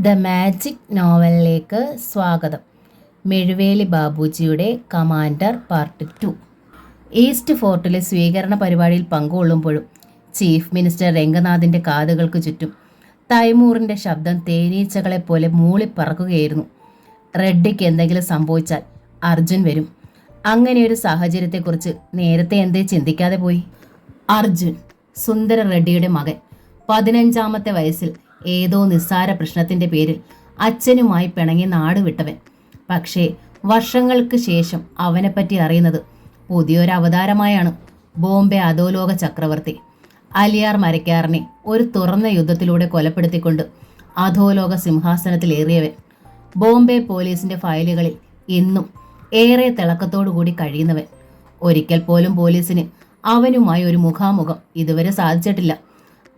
The magic നോവലിലേക്ക് സ്വാഗതം. മെഴുവേലി ബാബുജിയുടെ കമാൻഡർ പാർട്ട് 2. ഈസ്റ്റ് ഫോർട്ടിലെ സ്വീകരണ പരിപാടിയിൽ പങ്കുകൊള്ളുമ്പോഴും ചീഫ് മിനിസ്റ്റർ രംഗനാഥിൻ്റെ കാതുകൾക്ക് ചുറ്റും തൈമൂറിൻ്റെ ശബ്ദം തേനീച്ചകളെപ്പോലെ മൂളിപ്പറക്കുകയായിരുന്നു. റെഡ്ഡിക്ക് എന്തെങ്കിലും സംഭവിച്ചാൽ അർജുൻ വരും. അങ്ങനെയൊരു സാഹചര്യത്തെക്കുറിച്ച് നേരത്തെ എന്തേ ചിന്തിക്കാതെ പോയി? അർജുൻ, സുന്ദര റെഡ്ഡിയുടെ മകൻ, 15ാമത്തെ വയസ്സിൽ ഏതോ നിസ്സാര പ്രശ്നത്തിൻ്റെ പേരിൽ അച്ഛനുമായി പിണങ്ങി നാടുവിട്ടവൻ. പക്ഷേ വർഷങ്ങൾക്ക് ശേഷം അവനെപ്പറ്റി അറിയുന്നത് പുതിയൊരു അവതാരമായാണ്. ബോംബെ അധോലോക ചക്രവർത്തി അലിയാർ മരക്കാറിനെ ഒരു തുറന്ന യുദ്ധത്തിലൂടെ കൊലപ്പെടുത്തിക്കൊണ്ട് അധോലോക സിംഹാസനത്തിലേറിയവൻ. ബോംബെ പോലീസിൻ്റെ ഫയലുകളിൽ ഇന്നും ഏറെ തിളക്കത്തോടുകൂടി കഴിയുന്നവൻ. ഒരിക്കൽ പോലും പോലീസിന് അവനുമായി ഒരു മുഖാമുഖം ഇതുവരെ സാധിച്ചിട്ടില്ല.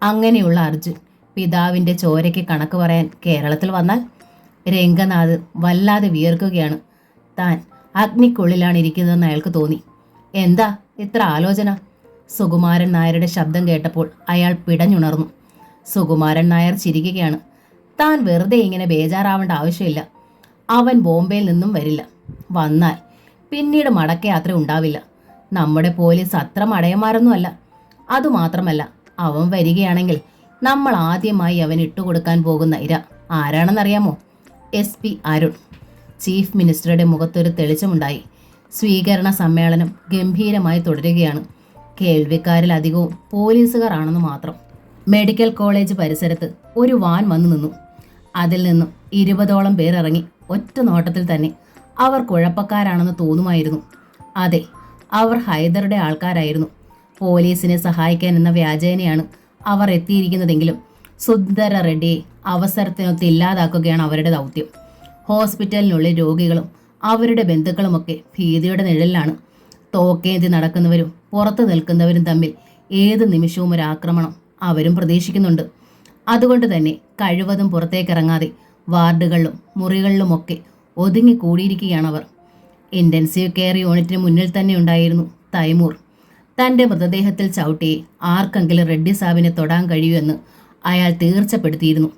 അങ്ങനെയുള്ള അർജുൻ പിതാവിൻ്റെ ചോരയ്ക്ക് കണക്ക് പറയാൻ കേരളത്തിൽ വന്നാൽ രംഗനാഥ് വല്ലാതെ വിയർക്കുകയാണ്. താൻ അഗ്നിക്കുള്ളിലാണ് ഇരിക്കുന്നതെന്ന് അയാൾക്ക് തോന്നി. എന്താ ഇത്ര ആലോചന? സുകുമാരൻ നായരുടെ ശബ്ദം കേട്ടപ്പോൾ അയാൾ പിടഞ്ഞുണർന്നു. സുകുമാരൻ നായർ ചിരിക്കുകയാണ്. താൻ വെറുതെ ഇങ്ങനെ ബേജാറാവേണ്ട ആവശ്യമില്ല. അവൻ ബോംബെയിൽ നിന്നും വരില്ല. വന്നാൽ പിന്നീട് മടക്കയാത്ര ഉണ്ടാവില്ല. നമ്മുടെ പോലീസ് അത്ര മടയന്മാരൊന്നുമല്ല. അതുമാത്രമല്ല, അവൻ വരികയാണെങ്കിൽ നമ്മൾ ആദ്യമായി അവൻ ഇട്ടുകൊടുക്കാൻ പോകുന്ന ഇര ആരാണെന്നറിയാമോ? SP അരുൺ. ചീഫ് മിനിസ്റ്ററുടെ മുഖത്തൊരു തെളിച്ചമുണ്ടായി. സ്വീകരണ സമ്മേളനം ഗംഭീരമായി തുടരുകയാണ്. കേൾവിക്കാരിലധികവും പോലീസുകാർ ആണെന്ന് മാത്രം. മെഡിക്കൽ കോളേജ് പരിസരത്ത് ഒരു വാൻ വന്നു നിന്നു. അതിൽ നിന്നും 20ഓളം പേർ ഇറങ്ങി. ഒറ്റ നോട്ടത്തിൽ തന്നെ അവർ കുഴപ്പക്കാരാണെന്ന് തോന്നുമായിരുന്നു. അതെ, അവർ ഹൈദറുടെ ആൾക്കാരായിരുന്നു. പോലീസിനെ സഹായിക്കാൻ എന്ന വ്യാജേനയാണ് അവർ എത്തിയിരിക്കുന്നതെങ്കിലും സുന്ദര റെഡ്ഡിയെ അവസരത്തിനൊത്ത് ഇല്ലാതാക്കുകയാണ് അവരുടെ ദൗത്യം. ഹോസ്പിറ്റലിനുള്ളിൽ രോഗികളും അവരുടെ ബന്ധുക്കളുമൊക്കെ ഭീതിയുടെ നിഴലിലാണ്. തോക്കേന്തി നടക്കുന്നവരും പുറത്തു നിൽക്കുന്നവരും തമ്മിൽ ഏത് നിമിഷവും ഒരു ആക്രമണം അവരും പ്രതീക്ഷിക്കുന്നുണ്ട്. അതുകൊണ്ട് തന്നെ കഴിവതും പുറത്തേക്കിറങ്ങാതെ വാർഡുകളിലും മുറികളിലുമൊക്കെ ഒതുങ്ങിക്കൂടിയിരിക്കുകയാണവർ. ഇൻറ്റൻസീവ് കെയർ യൂണിറ്റിന് മുന്നിൽ തന്നെ ഉണ്ടായിരുന്നു തൈമൂർ. തൻ്റെ മൃതദേഹത്തിൽ ചവിട്ടിയെ ആർക്കെങ്കിലും റെഡ്ഡി സാബിനെ തൊടാൻ കഴിയുമെന്ന് അയാൾ തീർച്ചപ്പെടുത്തിയിരുന്നു.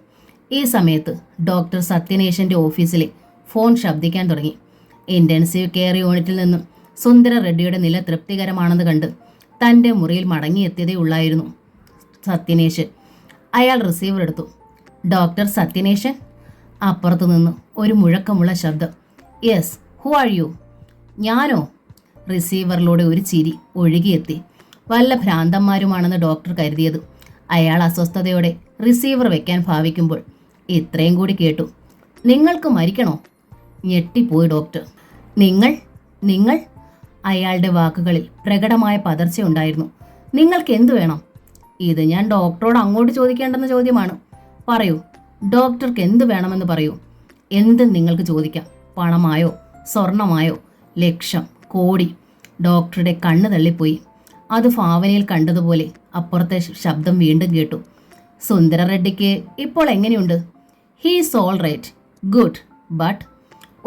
ഈ സമയത്ത് ഡോക്ടർ സത്യനേശൻ്റെ ഓഫീസിലെ ഫോൺ ശബ്ദിക്കാൻ തുടങ്ങി. ഇൻറ്റൻസീവ് കെയർ യൂണിറ്റിൽ നിന്നും സുന്ദര റെഡ്ഡിയുടെ നില തൃപ്തികരമാണെന്ന് കണ്ട് തൻ്റെ മുറിയിൽ മടങ്ങിയെത്തിയതേ ഉള്ളായിരുന്നു സത്യനേശൻ. അയാൾ റിസീവർ എടുത്തു. ഡോക്ടർ സത്യനേശൻ? അപ്പുറത്തു നിന്ന് ഒരു മുഴക്കമുള്ള ശബ്ദം. Yes, who are you? ഞാനോ? റിസീവറിലൂടെ ഒരു ചിരി ഒഴുകിയെത്തി. വല്ല ഭ്രാന്തന്മാരുമാണെന്ന് ഡോക്ടർ കരുതിയത്. അയാൾ അസ്വസ്ഥതയോടെ റിസീവർ വെക്കാൻ ഭാവിക്കുമ്പോൾ ഇത്രയും കൂടി കേട്ടു. നിങ്ങൾക്ക് മരിക്കണോ? ഞെട്ടിപ്പോയി ഡോക്ടർ. നിങ്ങൾ? അയാളുടെ വാക്കുകളിൽ പ്രകടമായ പതർച്ചയുണ്ടായിരുന്നു. നിങ്ങൾക്ക് എന്തു വേണം? ഇത് ഞാൻ ഡോക്ടറോട് അങ്ങോട്ട് ചോദിക്കേണ്ടെന്ന ചോദ്യമാണ്. പറയൂ, ഡോക്ടർക്ക് എന്തു വേണമെന്ന് പറയൂ. എന്തും നിങ്ങൾക്ക് ചോദിക്കാം. പണമായോ, സ്വർണമായോ, ലക്ഷം, കോടി. ഡോക്ടറുടെ കണ്ണ് തള്ളിപ്പോയി. അത് ഭാവനയിൽ കണ്ടതുപോലെ അപ്പുറത്തെ ശബ്ദം വീണ്ടും കേട്ടു. സുന്ദര റെഡ്ഡിക്ക് ഇപ്പോൾ എങ്ങനെയുണ്ട്? He's all right, good, but.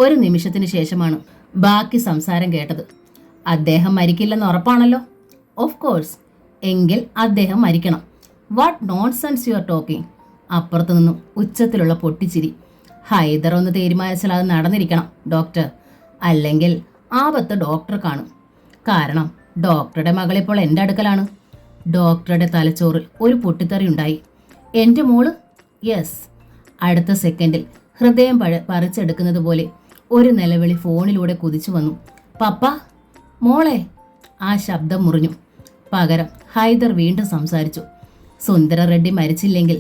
ഒരു നിമിഷത്തിന് ശേഷമാണ് ബാക്കി സംസാരം കേട്ടത്. അദ്ദേഹം മരിക്കില്ലെന്ന് ഉറപ്പാണല്ലോ? Of course. എങ്കിൽ അദ്ദേഹം മരിക്കണം. What nonsense you are talking? അപ്പുറത്തു നിന്നും ഉച്ചത്തിലുള്ള പൊട്ടിച്ചിരി. ഹൈദർ ഒന്ന് തീരുമാനിച്ചാൽ അത് നടന്നിരിക്കണം ഡോക്ടർ. അല്ലെങ്കിൽ ആപത്ത് ഡോക്ടർ കാണും. കാരണം ഡോക്ടറുടെ മകളിപ്പോൾ എൻ്റെ അടുക്കലാണ്. ഡോക്ടറുടെ തലച്ചോറിൽ ഒരു പൊട്ടിത്തെറി ഉണ്ടായി. എൻ്റെ മോള്? യെസ്. അടുത്ത സെക്കൻഡിൽ ഹൃദയം പറിച്ചെടുക്കുന്നത് പോലെ ഒരു നിലവിളി ഫോണിലൂടെ കുതിച്ചു വന്നു. പപ്പ, മോളെ. ആ ശബ്ദം മുറിഞ്ഞു. പകരം ഹൈദർ വീണ്ടും സംസാരിച്ചു. സുന്ദര റെഡ്ഡി മരിച്ചില്ലെങ്കിൽ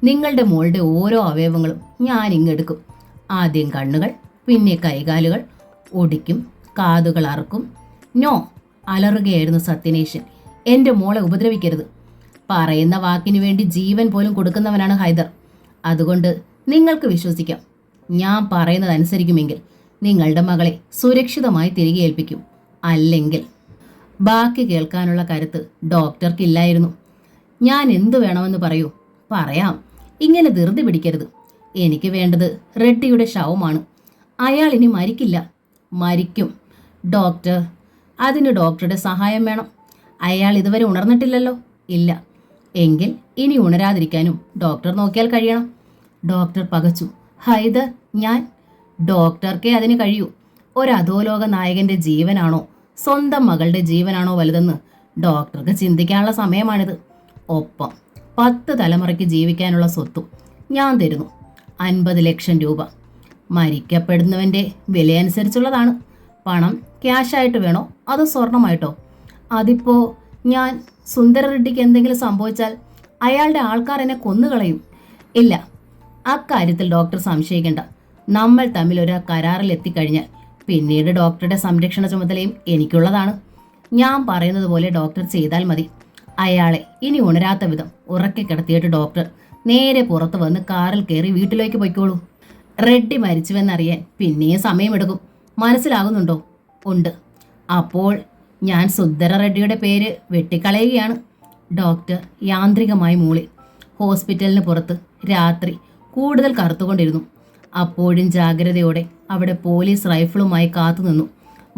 നിങ്ങളുടെ മോളുടെ ഓരോ അവയവങ്ങളും ഞാൻ ഇങ്ങെടുക്കും. ആദ്യം കണ്ണുകൾ, പിന്നെ കൈകാലുകൾ ഒടിക്കും, കാതുകൾ അറുക്കും. നോ, അലറുകയായിരുന്നു സത്യനേശൻ. എൻ്റെ മോളെ ഉപദ്രവിക്കരുത്. പറയുന്ന വാക്കിനു വേണ്ടി ജീവൻ പോലും കൊടുക്കുന്നവനാണ് ഹൈദർ. അതുകൊണ്ട് നിങ്ങൾക്ക് വിശ്വസിക്കാം. ഞാൻ പറയുന്നത് അനുസരിക്കുമെങ്കിൽ നിങ്ങളുടെ മകളെ സുരക്ഷിതമായി തിരികെ ഏൽപ്പിക്കും. അല്ലെങ്കിൽ ബാക്കി കേൾക്കാനുള്ള കരുത്ത് ഡോക്ടർക്കില്ലായിരുന്നു. ഞാൻ എന്തു വേണമെന്ന് പറയൂ. പറയാം. ഇങ്ങനെ ധൃതി പിടിക്കരുത്. എനിക്ക് വേണ്ടത് റെഡ്ഡിയുടെ ശവമാണ്. അയാൾ ഇനി മരിക്കില്ല. മരിക്കും ഡോക്ടർ. അതിന് ഡോക്ടറുടെ സഹായം വേണം. അയാൾ ഇതുവരെ ഉണർന്നിട്ടില്ലല്ലോ. ഇല്ല. എങ്കിൽ ഇനി ഉണരാതിരിക്കാനും ഡോക്ടർ നോക്കിയാൽ കഴിയണം. ഡോക്ടർ പകച്ചു. ഹൈദർ, ഞാൻ ഡോക്ടർക്കേ അതിന് കഴിയൂ. ഒരു അധോലോക നായകന്റെ ജീവനാണോ സ്വന്തം മകളുടെ ജീവനാണോ വലുതെന്ന് ഡോക്ടർക്ക് ചിന്തിക്കാനുള്ള സമയമാണിത്. ഒപ്പം 10 തലമുറയ്ക്ക് ജീവിക്കാനുള്ള സ്വത്തും ഞാൻ തരുന്നു. 50 ലക്ഷം രൂപ. മരിക്കപ്പെടുന്നവൻ്റെ വിലയനുസരിച്ചുള്ളതാണ്. പണം ക്യാഷായിട്ട് വേണോ അതോ സ്വർണമായിട്ടോ? അതിപ്പോൾ ഞാൻ സുന്ദര റെഡ്ഡിക്ക് എന്തെങ്കിലും സംഭവിച്ചാൽ അയാളുടെ ആൾക്കാർ എന്നെ കൊന്നുകളയും. ഇല്ല, അക്കാര്യത്തിൽ ഡോക്ടർ സംശയിക്കേണ്ട. നമ്മൾ തമ്മിൽ ഒരു കരാറിൽ എത്തിക്കഴിഞ്ഞാൽ പിന്നീട് ഡോക്ടറുടെ സംരക്ഷണ ചുമതലയും എനിക്കുള്ളതാണ്. ഞാൻ പറയുന്നത് പോലെ ഡോക്ടർ ചെയ്താൽ മതി. അയാളെ ഇനി ഉണരാത്ത വിധം ഉറക്കി കിടത്തിയിട്ട് ഡോക്ടർ നേരെ പുറത്ത് വന്ന് കാറിൽ കയറി വീട്ടിലേക്ക് പോയിക്കോളൂ. റെഡ്ഡി മരിച്ചുവെന്നറിയാൻ പിന്നെയും സമയമെടുക്കും. മനസ്സിലാകുന്നുണ്ടോ? ഉണ്ട്. അപ്പോൾ ഞാൻ സുന്ദര റെഡ്ഡിയുടെ പേര് വെട്ടിക്കളയുകയാണ്. ഡോക്ടർ യാന്ത്രികമായി മൂളി. ഹോസ്പിറ്റലിന് പുറത്ത് രാത്രി കൂടുതൽ കറുത്തുകൊണ്ടിരുന്നു. അപ്പോഴും ജാഗ്രതയോടെ അവിടെ പോലീസ് റൈഫിളുമായി കാത്തുനിന്നു.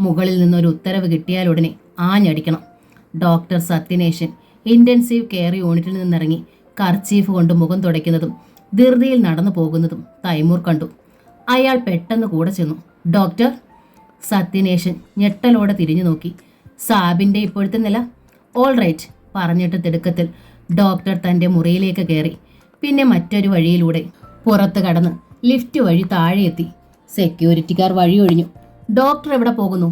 മുകളിൽ നിന്നൊരു ഉത്തരവ് കിട്ടിയാലുടനെ ആഞ്ഞടിക്കണം. ഡോക്ടർ സത്യനേശൻ ഇൻറ്റൻസീവ് കെയർ യൂണിറ്റിൽ നിന്നിറങ്ങി കർച്ചീഫ് കൊണ്ട് മുഖം തുടയ്ക്കുന്നതും ധൃതിയിൽ നടന്നു പോകുന്നതും തൈമൂർ കണ്ടു. അയാൾ പെട്ടെന്ന് കൂടെ ചെന്നു. ഡോക്ടർ. സത്യനേശൻ ഞെട്ടലോടെ തിരിഞ്ഞു നോക്കി. സാബിൻ്റെ ഇപ്പോഴത്തെ നില? ഓൾ റൈറ്റ് പറഞ്ഞിട്ട് തിടുക്കത്തിൽ ഡോക്ടർ തൻ്റെ മുറിയിലേക്ക് കയറി. പിന്നെ മറ്റൊരു വഴിയിലൂടെ പുറത്ത് കടന്ന് ലിഫ്റ്റ് വഴി താഴെയെത്തി. സെക്യൂരിറ്റിക്കാർ വഴിയൊഴിഞ്ഞു. ഡോക്ടർ എവിടെ പോകുന്നു?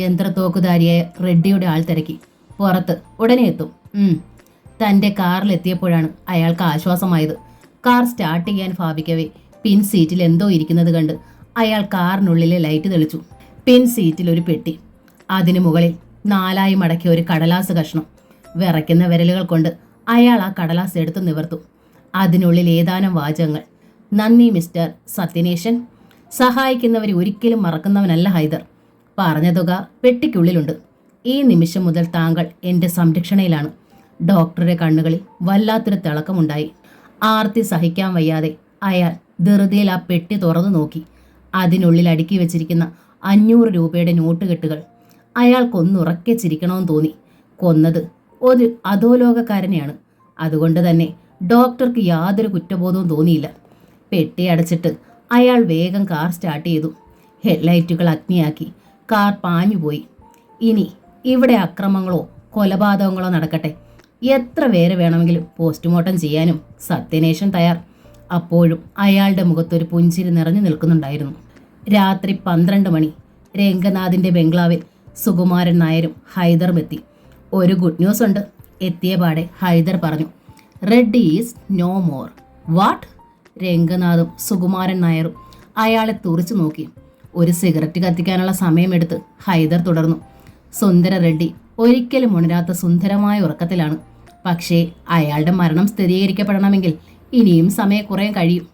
യന്ത്രത്തോക്കുധാരിയായ റെഡ്ഡിയുടെ ആൾ തിരക്കി. പുറത്ത്, ഉടനെ എത്തും. തൻ്റെ കാറിലെത്തിയപ്പോഴാണ് അയാൾക്ക് ആശ്വാസമായത്. കാർ സ്റ്റാർട്ട് ചെയ്യാൻ ഭാവിക്കവേ പിൻ സീറ്റിൽ എന്തോ ഇരിക്കുന്നത് കണ്ട് അയാൾ കാറിനുള്ളിലെ ലൈറ്റ് തെളിച്ചു. പിൻ സീറ്റിൽ ഒരു പെട്ടി. അതിനു മുകളിൽ 4 മടക്കിയ ഒരു കടലാസ് കഷ്ണം. വിറയ്ക്കുന്ന വിരലുകൾ കൊണ്ട് അയാൾ ആ കടലാസ് എടുത്തു നിവർത്തും. അതിനുള്ളിൽ ഏതാനും വാചകങ്ങൾ. നന്ദി മിസ്റ്റർ സത്യനേശൻ. സഹായിക്കുന്നവരെ ഒരിക്കലും മറക്കുന്നവനല്ല ഹൈദർ. പറഞ്ഞ തുക പെട്ടിക്കുള്ളിലുണ്ട്. ഈ നിമിഷം മുതൽ താങ്കൾ എൻ്റെ സംരക്ഷണയിലാണ്. ഡോക്ടറുടെ കണ്ണുകളിൽ വല്ലാത്തൊരു തിളക്കമുണ്ടായി. ആർത്തി സഹിക്കാൻ വയ്യാതെ അയാൾ ധൃതിയിൽ ആ പെട്ടി തുറന്നു നോക്കി. അതിനുള്ളിൽ അടുക്കി വെച്ചിരിക്കുന്ന 500 രൂപയുടെ നോട്ടുകെട്ടുകൾ. അയാൾക്കൊന്നുറക്കെ ചിരിക്കണമെന്ന് തോന്നി. കൊന്നത് ഒരു അധോലോകക്കാരനെയാണ്. അതുകൊണ്ട് തന്നെ ഡോക്ടർക്ക് യാതൊരു കുറ്റബോധവും തോന്നിയില്ല. പെട്ടി അടച്ചിട്ട് അയാൾ വേഗം കാർ സ്റ്റാർട്ട് ചെയ്തു. ഹെഡ്ലൈറ്റുകൾ അഗ്നിയാക്കി കാർ പാഞ്ഞുപോയി. ഇനി ഇവിടെ അക്രമങ്ങളോ കൊലപാതകങ്ങളോ നടക്കട്ടെ. എത്ര പേര് വേണമെങ്കിലും പോസ്റ്റ്മോർട്ടം ചെയ്യാനും സത്യനേശൻ തയ്യാർ. അപ്പോഴും അയാളുടെ മുഖത്തൊരു പുഞ്ചിരി നിറഞ്ഞു നിൽക്കുന്നുണ്ടായിരുന്നു. രാത്രി 12 മണി. രംഗനാഥിൻ്റെ ബംഗ്ലാവിൽ സുകുമാരൻ നായരും ഹൈദറും എത്തി. ഒരു ഗുഡ് ന്യൂസ് ഉണ്ട്. എത്തിയപാടെ ഹൈദർ പറഞ്ഞു, Reddy is no more. What? രംഗനാഥും സുകുമാരൻ നായരും അയാളെ തുറിച്ചു നോക്കി. ഒരു സിഗരറ്റ് കത്തിക്കാനുള്ള സമയമെടുത്ത് ഹൈദർ തുടർന്നു. സുന്ദര റെഡ്ഡി ഒരിക്കലും ഉണരാത്ത സുന്ദരമായ ഉറക്കത്തിലാണ്. പക്ഷേ അയാളുടെ മരണം സ്ഥിരീകരിക്കപ്പെടണമെങ്കിൽ ഇനിയും സമയം കഴിയും.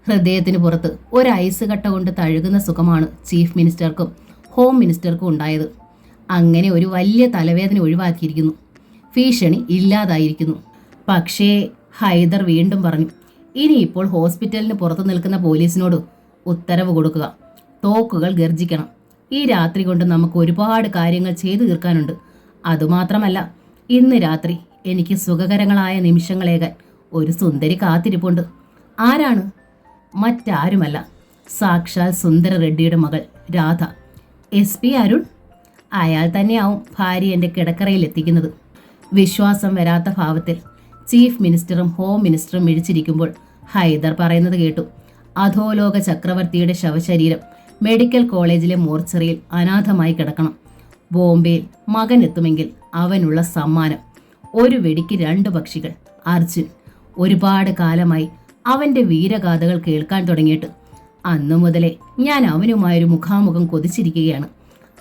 ഹൃദയത്തിന് പുറത്ത് ഒരു ഐസ് കട്ട കൊണ്ട് തഴുകുന്ന സുഖമാണ് ചീഫ് മിനിസ്റ്റർക്കും ഹോം മിനിസ്റ്റർക്കും ഉണ്ടായത്. അങ്ങനെ ഒരു വലിയ തലവേദന ഒഴിവാക്കിയിരിക്കുന്നു. ഭീഷണി ഇല്ലാതായിരിക്കുന്നു. പക്ഷേ ഹൈദർ വീണ്ടും പറഞ്ഞു, ഇനിയിപ്പോൾ ഹോസ്പിറ്റലിന് പുറത്തു നിൽക്കുന്ന പോലീസിനോട് ഉത്തരവ് കൊടുക്കുക. തോക്കുകൾ ഗർജിക്കണം. ഈ രാത്രി കൊണ്ട് നമുക്ക് ഒരുപാട് കാര്യങ്ങൾ ചെയ്തു തീർക്കാനുണ്ട്. അതുമാത്രമല്ല, ഇന്ന് രാത്രി എനിക്ക് സുഖകരങ്ങളായ നിമിഷങ്ങളേകാൻ ഒരു സുന്ദരി കാത്തിരിപ്പുണ്ട്. ആരാണ്? മറ്റാരുമല്ല, സാക്ഷാൽ സുന്ദര റെഡ്ഡിയുടെ മകൾ രാധ. SP അരുൺ. അയാൾ തന്നെയാവും ഭാര്യ എൻ്റെ കിടക്കറയിൽ എത്തിക്കുന്നത്. വിശ്വാസം വരാത്ത ഭാവത്തിൽ ചീഫ് മിനിസ്റ്ററും ഹോം മിനിസ്റ്ററും മിഴിച്ചിരിക്കുമ്പോൾ ഹൈദർ പറയുന്നത് കേട്ടു. അധോലോക ചക്രവർത്തിയുടെ ശവശരീരം മെഡിക്കൽ കോളേജിലെ മോർച്ചറിയിൽ അനാഥമായി കിടക്കണം. ബോംബെയിൽ മകൻ എത്തുമെങ്കിൽ അവനുള്ള സമ്മാനം. ഒരു വെടിക്ക് 2 പക്ഷികൾ. അർജുൻ. ഒരുപാട് കാലമായി അവൻ്റെ വീരഗാഥകൾ കേൾക്കാൻ തുടങ്ങിയിട്ട്. അന്നു മുതലേ ഞാൻ അവനുമായൊരു മുഖാമുഖം കൊതിച്ചിരിക്കുകയാണ്.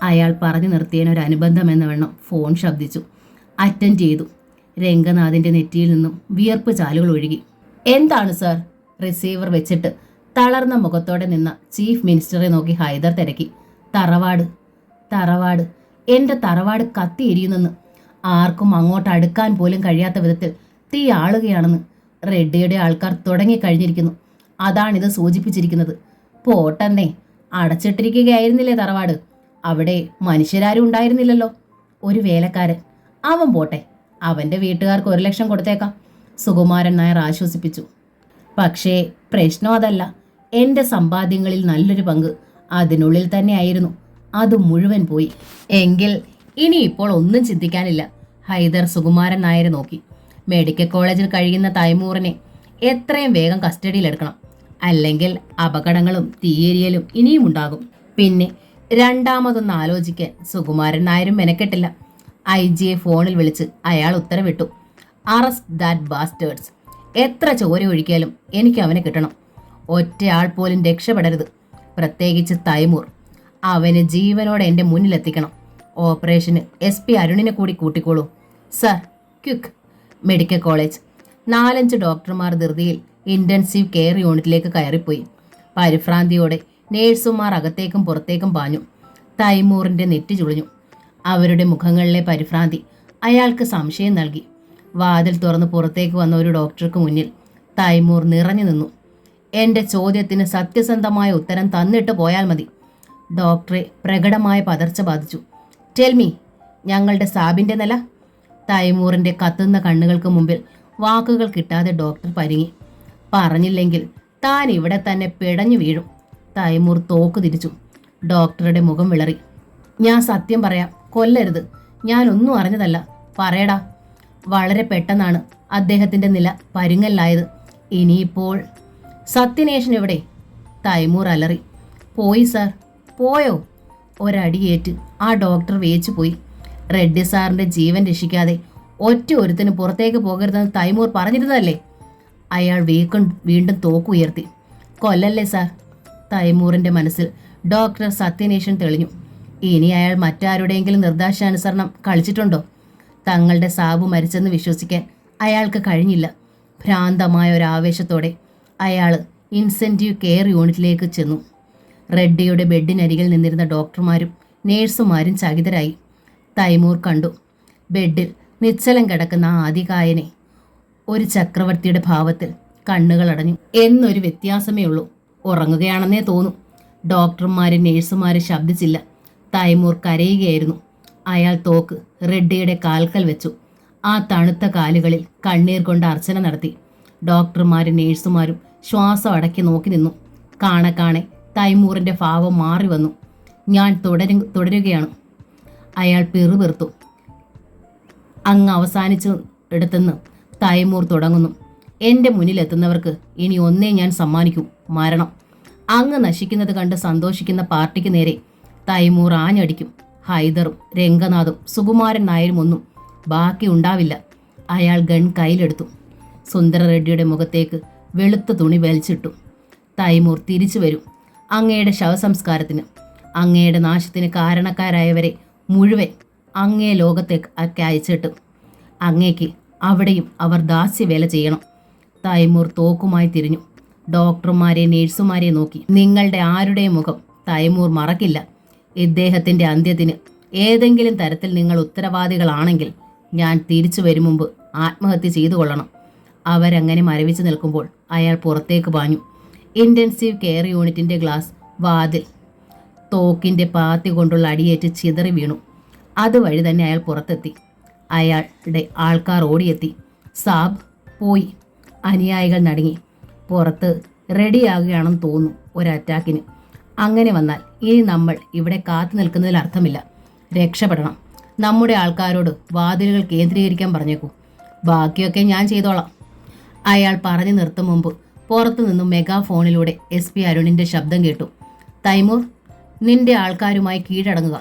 അയാൾ പറഞ്ഞു നിർത്തിയതിനൊരു അനുബന്ധം എന്ന വണ്ണം ഫോൺ ശബ്ദിച്ചു. അറ്റൻഡ് ചെയ്തു. രംഗനാഥിൻ്റെ നെറ്റിയിൽ നിന്നും വിയർപ്പ് ചാലുകൾ ഒഴുകി. എന്താണ് സർ? റിസീവർ വെച്ചിട്ട് തളർന്ന മുഖത്തോടെ നിന്ന ചീഫ് മിനിസ്റ്ററെ നോക്കി ഹൈദർ തിരക്കി. തറവാട്. എൻ്റെ തറവാട് കത്തിയെരിയുന്നെന്ന്. ആർക്കും അങ്ങോട്ട് അടുക്കാൻ പോലും കഴിയാത്ത വിധത്തിൽ തീ ആളുകയാണെന്ന് റെഡ്ഡിയുടെ ആൾക്കാർ തുടങ്ങിക്കഴിഞ്ഞിരിക്കുന്നു. അതാണിത് സൂചിപ്പിച്ചിരിക്കുന്നത്. പോട്ടെന്നേ, അടച്ചിട്ടിരിക്കുകയായിരുന്നില്ലേ തറവാട്? അവിടെ മനുഷ്യരാരും ഉണ്ടായിരുന്നില്ലല്ലോ. ഒരു വേലക്കാരൻ. അവൻ പോട്ടെ, അവൻ്റെ വീട്ടുകാർക്ക് 1 ലക്ഷം കൊടുത്തേക്കാം, സുകുമാരൻ നായർ ആശ്വസിപ്പിച്ചു. പക്ഷേ പ്രശ്നം അതല്ല. എൻ്റെ സമ്പാദ്യങ്ങളിൽ നല്ലൊരു പങ്ക് അതിനുള്ളിൽ തന്നെയായിരുന്നു. അത് മുഴുവൻ പോയി. എങ്കിൽ ഇനിയിപ്പോൾ ഒന്നും ചിന്തിക്കാനില്ല. ഹൈദർ സുകുമാരൻ നായരെ നോക്കി. മെഡിക്കൽ കോളേജിൽ കഴിയുന്ന തൈമൂറിനെ എത്രയും വേഗം കസ്റ്റഡിയിലെടുക്കണം. അല്ലെങ്കിൽ അപകടങ്ങളും തീയേരിയലും ഇനിയും ഉണ്ടാകും. പിന്നെ രണ്ടാമതൊന്ന് ആലോചിക്കാൻ സുകുമാരൻ നായരും മെനക്കെട്ടില്ല. IG-യെ ഫോണിൽ വിളിച്ച് അയാൾ ഉത്തരവിട്ടു. Arrest that busters. എത്ര ചോര ഒഴിക്കാലും എനിക്ക് അവനെ കിട്ടണം. ഒറ്റയാൾ പോലും രക്ഷപ്പെടരുത്. പ്രത്യേകിച്ച് തൈമൂർ. അവന് ജീവനോടെ എൻ്റെ മുന്നിലെത്തിക്കണം. ഓപ്പറേഷന് SP അരുണിനെ കൂടി കൂട്ടിക്കോളൂ. Sir, quick. Medical college. 4-5 ഡോക്ടർമാർ ധൃതിയിൽ ഇൻറ്റൻസീവ് കെയർ യൂണിറ്റിലേക്ക് കയറിപ്പോയി. പരിഭ്രാന്തിയോടെ നേഴ്സുമാർ അകത്തേക്കും പുറത്തേക്കും പാഞ്ഞു. തൈമൂറിൻ്റെ നെറ്റി ചുളിഞ്ഞു. അവരുടെ മുഖങ്ങളിലെ പരിഭ്രാന്തി അയാൾക്ക് സംശയം നൽകി. വാതിൽ തുറന്ന് പുറത്തേക്ക് വന്ന ഒരു ഡോക്ടർക്ക് മുന്നിൽ തൈമൂർ നിറഞ്ഞു നിന്നു. എൻ്റെ ചോദ്യത്തിന് സത്യസന്ധമായ ഉത്തരം തന്നിട്ട് പോയാൽ മതി. ഡോക്ടറെ പ്രകടമായ പതർച്ച ബാധിച്ചു. ടെൽമി, ഞങ്ങളുടെ സാബിൻ്റെ നില. തൈമൂറിൻ്റെ കത്തുന്ന കണ്ണുകൾക്ക് മുമ്പിൽ വാക്കുകൾ കിട്ടാതെ ഡോക്ടർ പരിങ്ങി. പറഞ്ഞില്ലെങ്കിൽ താൻ ഇവിടെ തന്നെ പിടഞ്ഞു വീഴും. തൈമൂർ തോക്ക് തിരിച്ചു. ഡോക്ടറുടെ മുഖം വിളറി. ഞാൻ സത്യം പറയാം, കൊല്ലരുത്. ഞാനൊന്നും അറിഞ്ഞതല്ല. പറയടാ. വളരെ പെട്ടെന്നാണ് അദ്ദേഹത്തിൻ്റെ നില പരുങ്ങലായത്. ഇനിയിപ്പോൾ സത്യനേഷൻ എവിടെ? തൈമൂർ അലറി. പോയി സാർ. പോയോ? ഒരടിയേറ്റ് ആ ഡോക്ടർ വേച്ചു പോയി. റെഡ്ഡി സാറിൻ്റെ ജീവൻ രക്ഷിക്കാതെ ഒറ്റ ഒരുത്തിന് പുറത്തേക്ക് പോകരുതെന്ന് തൈമൂർ പറഞ്ഞിരുന്നതല്ലേ? അയാൾ വീണ്ടും തോക്ക് ഉയർത്തി. കൊല്ലല്ലേ സാർ. തൈമൂറിൻ്റെ മനസ്സിൽ ഡോക്ടർ സത്യനേഷൻ തെളിഞ്ഞു. ഇനി അയാൾ മറ്റാരുടെയെങ്കിലും നിർദ്ദേശാനുസരണം കളിച്ചിട്ടുണ്ടോ? തങ്ങളുടെ സാബു മരിച്ചെന്ന് വിശ്വസിക്കാൻ അയാൾക്ക് കഴിഞ്ഞില്ല. ഭ്രാന്തമായ ഒരാവേശത്തോടെ അയാൾ ഇൻസെൻറ്റീവ് കെയർ യൂണിറ്റിലേക്ക് ചെന്നു. റെഡ്ഡിയുടെ ബെഡിനരികിൽ നിന്നിരുന്ന ഡോക്ടർമാരും നേഴ്സുമാരും ചകിതരായി. തൈമൂർ കണ്ടു ബെഡിൽ നിശ്ചലം കിടക്കുന്ന ആ അതികായനെ. ഒരു ചക്രവർത്തിയുടെ ഭാവത്തിൽ കണ്ണുകൾ അടഞ്ഞു. എന്നൊരു വ്യത്യാസമേ ഉള്ളൂ. ഉറങ്ങുകയാണെന്നേ തോന്നും. ഡോക്ടർമാരും നേഴ്സുമാരും ശബ്ദിച്ചില്ല. തൈമൂർ കരയുകയായിരുന്നു. അയാൾ തോക്ക് റെഡ്ഡിയുടെ കാൽക്കൽ വെച്ചു. ആ തണുത്ത കാലുകളിൽ കണ്ണീർ കൊണ്ട് അർച്ചന നടത്തി. ഡോക്ടർമാരും നേഴ്സുമാരും ശ്വാസം അടക്കി നോക്കി നിന്നു. കാണെ തൈമൂറിൻ്റെ ഭാവം മാറി വന്നു. ഞാൻ തുടരുകയാണ്. അയാൾ പിറുപിറുത്തു. അങ്ങ് അവസാനിച്ചു എടുത്തെന്ന് തൈമൂർ തുടങ്ങുന്നു. എൻ്റെ മുന്നിലെത്തുന്നവർക്ക് ഇനി ഒന്നേ ഞാൻ സമ്മാനിക്കൂ, മരണം. അങ്ങ് നശിക്കുന്നത് കണ്ട് സന്തോഷിക്കുന്ന പാർട്ടിക്ക് നേരെ തൈമൂർ ആഞ്ഞടിക്കും. ഹൈദറും രംഗനാഥും സുകുമാരൻ നായരും ഒന്നും ബാക്കി ഉണ്ടാവില്ല. അയാൾ ഗൺ കയ്യിലെടുത്തു. സുന്ദര റെഡ്ഡിയുടെ മുഖത്തേക്ക് വെളുത്ത തുണി വലിച്ചിട്ടു. തൈമൂർ തിരിച്ചു വരും. അങ്ങയുടെ ശവസംസ്കാരത്തിന്, അങ്ങയുടെ നാശത്തിന് കാരണക്കാരായവരെ മുഴുവൻ അങ്ങേ ലോകത്തേക്ക് അയച്ചിട്ട് അങ്ങേക്ക് അവിടെയും അവർ ദാസ്യവേല ചെയ്യണം. തൈമൂർ തോക്കുമായി തിരിഞ്ഞു. ഡോക്ടർമാരെ നേഴ്സുമാരെ നോക്കി. നിങ്ങളുടെ ആരുടെയും മുഖം തൈമൂർ മറക്കില്ല. ഇദ്ദേഹത്തിൻ്റെ അന്ത്യത്തിന് ഏതെങ്കിലും തരത്തിൽ നിങ്ങൾ ഉത്തരവാദികളാണെങ്കിൽ ഞാൻ തിരിച്ചു വരും മുമ്പ് ആത്മഹത്യ ചെയ്തു കൊള്ളണം. അവരങ്ങനെ മരവിച്ച് നിൽക്കുമ്പോൾ അയാൾ പുറത്തേക്ക് പാഞ്ഞു. ഇൻറ്റൻസീവ് കെയർ യൂണിറ്റിൻ്റെ ഗ്ലാസ് വാതിൽ തോക്കിൻ്റെ പാത്തി കൊണ്ടുള്ള അടിയേറ്റ് ചിതറി വീണു. അതുവഴി തന്നെ അയാൾ പുറത്തെത്തി. അയാളുടെ ആൾക്കാർ ഓടിയെത്തി. സാബ് പോയി. അനുയായികൾ നടുങ്ങി. പുറത്ത് റെഡിയാകുകയാണെന്ന് തോന്നുന്നു ഒരു അറ്റാക്കിന്. അങ്ങനെ വന്നാൽ ഇനി നമ്മൾ ഇവിടെ കാത്തു നിൽക്കുന്നതിൽ അർത്ഥമില്ല. രക്ഷപ്പെടണം. നമ്മുടെ ആൾക്കാരോട് വാതിലുകൾ കേന്ദ്രീകരിക്കാൻ പറഞ്ഞേക്കൂ. ബാക്കിയൊക്കെ ഞാൻ ചെയ്തോളാം. അയാൾ പറഞ്ഞു നിർത്തും മുമ്പ് പുറത്തു നിന്നും മെഗാഫോണിലൂടെ SP അരുണിൻ്റെ ശബ്ദം കേട്ടു. തൈമൂർ, നിന്റെ ആൾക്കാരുമായി കീഴടങ്ങുക.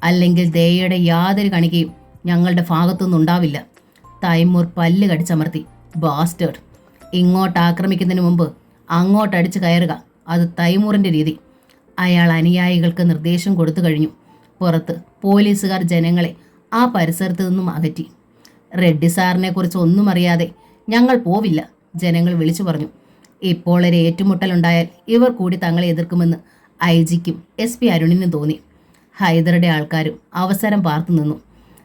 അല്ലെങ്കിൽ ദയയുടെ യാതൊരു കണികയും ഞങ്ങളുടെ ഭാഗത്തുനിന്നുണ്ടാവില്ല. തൈമൂർ പല്ല് കടിച്ചമർത്തി. ബാസ്റ്റേഡ്. ഇങ്ങോട്ട് ആക്രമിക്കുന്നതിന് മുമ്പ് അങ്ങോട്ടടിച്ച് കയറുക. അത് തൈമൂറിൻ്റെ രീതി. അയാൾ അനുയായികൾക്ക് നിർദ്ദേശം കൊടുത്തു കഴിഞ്ഞു. പുറത്ത് പോലീസുകാർ ജനങ്ങളെ ആ പരിസരത്ത് നിന്നും അകറ്റി. റെഡ്ഡി സാറിനെ കുറിച്ച് ഒന്നും അറിയാതെ ഞങ്ങൾ പോവില്ല, ജനങ്ങൾ വിളിച്ചു പറഞ്ഞു. ഇപ്പോൾ ഒരു ഏറ്റുമുട്ടലുണ്ടായാൽ ഇവർ കൂടി തങ്ങളെ എതിർക്കുമെന്ന് IG-ക്കും SP അരുണിനും തോന്നി. ഹൈദറുടെ ആൾക്കാരും അവസരം പാർത്തു നിന്നു.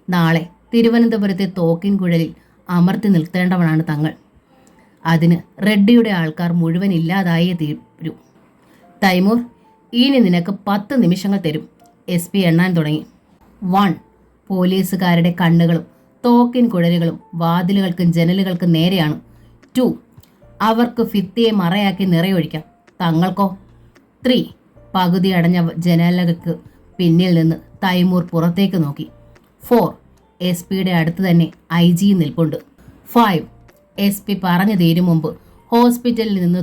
നാളെ തിരുവനന്തപുരത്തെ തോക്കിൻ കുഴലിൽ അമർത്തി നിർത്തേണ്ടവനാണ് തങ്ങൾ. അതിന് റെഡ്ഡിയുടെ ആൾക്കാർ മുഴുവൻ ഇല്ലാതായേ തീരൂ. തൈമൂർ, ഇനി നിനക്ക് 10 നിമിഷങ്ങൾ തരും. SP എണ്ണാൻ തുടങ്ങി. 1. പോലീസുകാരുടെ കണ്ണുകളും തോക്കിൻ കുഴലുകളും വാതിലുകൾക്കും ജനലുകൾക്കും നേരെയാണ്. 2. അവർക്ക് ഭിത്തിയെ മറയാക്കി നിറയൊഴിക്കാം. തങ്ങൾക്കോ? 3. പകുതി അടഞ്ഞ ജനാലകൾക്ക് പിന്നിൽ നിന്ന് തൈമൂർ പുറത്തേക്ക് നോക്കി. 4. SP-യുടെ അടുത്ത് തന്നെ IG നിൽപ്പുണ്ട്. 5. SP പറഞ്ഞു തീരും മുമ്പ് ഹോസ്പിറ്റലിൽ നിന്ന്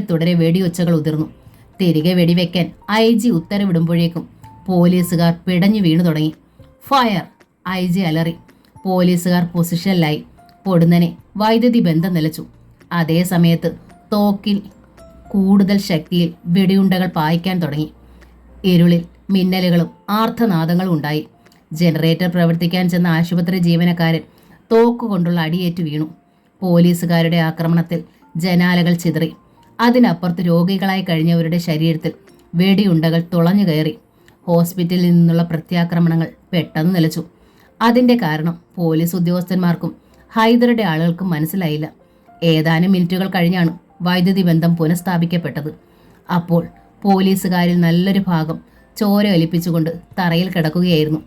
തുടരെ വെടിയൊച്ചകൾ ഉതിർന്നു. തിരികെ വെടിവെക്കാൻ IG ഉത്തരവിടുമ്പോഴേക്കും പോലീസുകാർ പിടഞ്ഞു വീണു തുടങ്ങി. ഫയർ! IG അലറി. പോലീസുകാർ പൊസിഷനിലായി. പൊടുന്നനെ വൈദ്യുതി ബന്ധം നിലച്ചു. അതേ സമയത്ത് തോക്കിൽ കൂടുതൽ ശക്തിയിൽ വെടിയുണ്ടകൾ പായിക്കാൻ തുടങ്ങി. ഇരുളിൽ മിന്നലുകളും ആർത്തനാദങ്ങളും ഉണ്ടായി. ജനറേറ്റർ പ്രവർത്തിക്കാൻ ചെന്ന ആശുപത്രി ജീവനക്കാരൻ തോക്കുകൊണ്ടുള്ള അടിയേറ്റു വീണു. പോലീസുകാരുടെ ആക്രമണത്തിൽ ജനാലകൾ ചിതറി. അതിനപ്പുറത്ത് രോഗികളായി കഴിഞ്ഞവരുടെ ശരീരത്തിൽ വെടിയുണ്ടകൾ തുളഞ്ഞു കയറി. ഹോസ്പിറ്റലിൽ നിന്നുള്ള പ്രത്യാക്രമണങ്ങൾ പെട്ടെന്ന് നിലച്ചു. അതിന്റെ കാരണം പോലീസ് ഉദ്യോഗസ്ഥന്മാർക്കും ഹൈദറുടെ ആളുകൾക്കും മനസ്സിലായില്ല. ഏതാനും മിനിറ്റുകൾ കഴിഞ്ഞാണ് വൈദ്യുതി ബന്ധം പുനഃസ്ഥാപിക്കപ്പെട്ടത്. അപ്പോൾ പോലീസുകാരിൽ നല്ലൊരു ഭാഗം ചോര ഒലിപ്പിച്ചുകൊണ്ട് തറയിൽ കിടക്കുകയായിരുന്നു.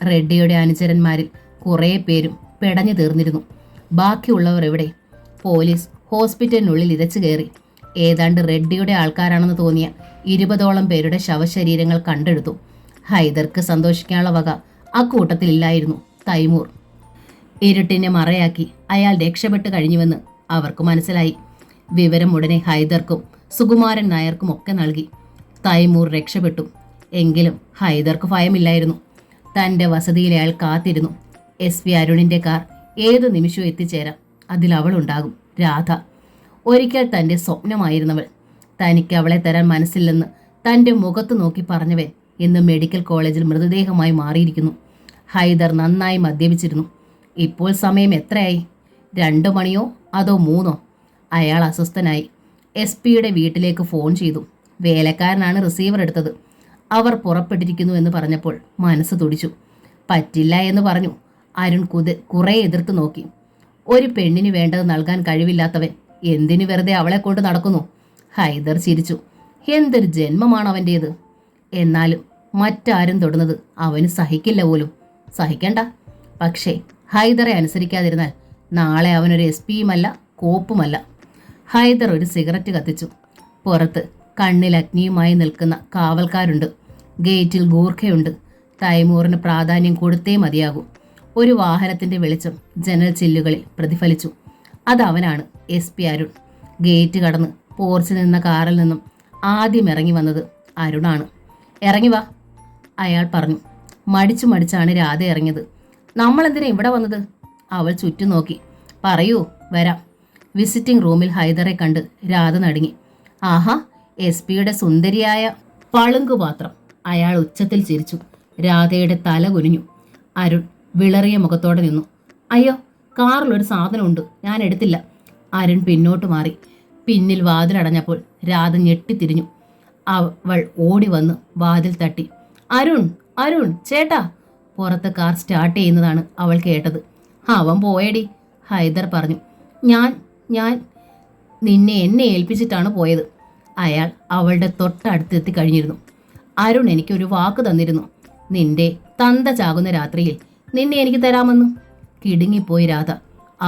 റെഡ്ഡിയുടെ അനുചരന്മാരിൽ കുറേ പേരും പെടഞ്ഞു തീർന്നിരുന്നു. ബാക്കിയുള്ളവർ എവിടെ? പോലീസ് ഹോസ്പിറ്റലിനുള്ളിൽ ഇരച്ചു കയറി. ഏതാണ്ട് റെഡ്ഡിയുടെ ആൾക്കാരാണെന്ന് തോന്നിയ 20ഓളം പേരുടെ ശവശരീരങ്ങൾ കണ്ടെടുത്തു. ഹൈദർക്ക് സന്തോഷിക്കാനുള്ള വക അക്കൂട്ടത്തിലില്ലായിരുന്നു. തൈമൂർ ഇരുട്ടിനെ മറയാക്കി അയാൾ രക്ഷപ്പെട്ട് കഴിഞ്ഞുവെന്ന് അവർക്ക് മനസ്സിലായി. വിവരം ഉടനെ ഹൈദർക്കും സുകുമാരൻ നായർക്കും ഒക്കെ നൽകി. തൈമൂർ രക്ഷപ്പെട്ടു. എങ്കിലും ഹൈദർക്ക് ഭയമില്ലായിരുന്നു. തൻ്റെ വസതിയിൽ അയാൾ കാത്തിരുന്നു. SP അരുണിൻ്റെ കാർ ഏതു നിമിഷവും എത്തിച്ചേരാം. അതിൽ അവളുണ്ടാകും, രാധ. ഒരിക്കൽ തൻ്റെ സ്വപ്നമായിരുന്നവൾ. തനിക്ക് അവളെ തരാൻ മനസ്സില്ലെന്ന് തൻ്റെ മുഖത്ത് നോക്കി പറഞ്ഞവൻ ഇന്ന് മെഡിക്കൽ കോളേജിൽ മൃതദേഹമായി മാറിയിരിക്കുന്നു. ഹൈദർ നന്നായി മദ്യപിച്ചിരുന്നു. ഇപ്പോൾ സമയം എത്രയായി? 2 മണിയോ അതോ 3? അയാൾ അസ്വസ്ഥനായി. SP-യുടെ വീട്ടിലേക്ക് ഫോൺ ചെയ്തു. വേലക്കാരനാണ് റിസീവർ എടുത്തത്. അവർ പുറപ്പെട്ടിരിക്കുന്നു എന്ന് പറഞ്ഞപ്പോൾ മനസ്സ് തുടിച്ചു. പറ്റില്ല എന്ന് പറഞ്ഞു. അരുൺ കുറെ എതിർത്ത് നോക്കി. ഒരു പെണ്ണിന് വേണ്ടത് നൽകാൻ കഴിവില്ലാത്തവൻ എന്തിനു വെറുതെ അവളെ കൊണ്ട് നടക്കുന്നു? ഹൈദർ ചിരിച്ചു. എന്തൊരു ജന്മമാണ് അവൻ്റേത്. എന്നാലും മറ്റാരും തൊടുന്നത് അവന് സഹിക്കില്ല പോലും. സഹിക്കണ്ട. പക്ഷേ ഹൈദറെ അനുസരിക്കാതിരുന്നാൽ നാളെ അവനൊരു SP-യുമല്ല, കോപ്പുമല്ല. ഹൈദർ ഒരു സിഗരറ്റ് കത്തിച്ചു. പുറത്ത് കണ്ണിൽ അഗ്നിയുമായി നിൽക്കുന്ന കാവൽക്കാരുണ്ട്. ഗേറ്റിൽ ഗൂർഖയുണ്ട്. തൈമൂറിന് പ്രാധാന്യം കൊടുത്തേ മതിയാകൂ. ഒരു വാഹനത്തിന്റെ വെളിച്ചം ജനൽ ചില്ലുകളിൽ പ്രതിഫലിച്ചു. അതവനാണ്, SP അരുൺ. ഗേറ്റ് കടന്ന് പോർച്ചിൽ നിന്ന കാറിൽ നിന്നും ആദ്യം ഇറങ്ങി വന്നത് അരുണാണ്. ഇറങ്ങി വാ, അയാൾ പറഞ്ഞു. മടിച്ചാണ് രാധ ഇറങ്ങിയത്. നമ്മളെന്തിനാ ഇവിടെ വന്നത്? അവൾ ചുറ്റും നോക്കി. പറയൂ, വരാം. വിസിറ്റിംഗ് റൂമിൽ ഹൈദറെ കണ്ട് രാധ നടുങ്ങി. ആഹാ, SP-യുടെ സുന്ദരിയായ പളുങ്കുപാത്രം. അയാൾ ഉച്ചത്തിൽ ചിരിച്ചു. രാധയുടെ തല കുനിഞ്ഞു. അരുൺ വിളറിയ മുഖത്തോടെ നിന്നു. അയ്യോ, കാറിലൊരു സാധനമുണ്ട്, ഞാൻ എടുത്തില്ല. അരുൺ പിന്നോട്ട് മാറി. പിന്നിൽ വാതിലടഞ്ഞപ്പോൾ രാധ ഞെട്ടിത്തിരിഞ്ഞു. അവൾ ഓടി വന്ന് വാതിൽ തട്ടി. അരുൺ, അരുൺ ചേട്ടാ. പുറത്ത് കാർ സ്റ്റാർട്ട് ചെയ്യുന്നതാണ് അവൾ കേട്ടത്. അവൻ പോയടി, ഹൈദർ പറഞ്ഞു. ഞാൻ എന്നെ ഏൽപ്പിച്ചിട്ടാണ് പോയത്. അയാൾ അവളുടെ തൊട്ടടുത്തെത്തി കഴിഞ്ഞിരുന്നു. അരുൺ എനിക്കൊരു വാക്ക് തന്നിരുന്നു. നിന്റെ തന്ത ചാകുന്ന രാത്രിയിൽ നിന്നെ എനിക്ക് തരാമെന്ന്. കിടുങ്ങിപ്പോയി രാധ.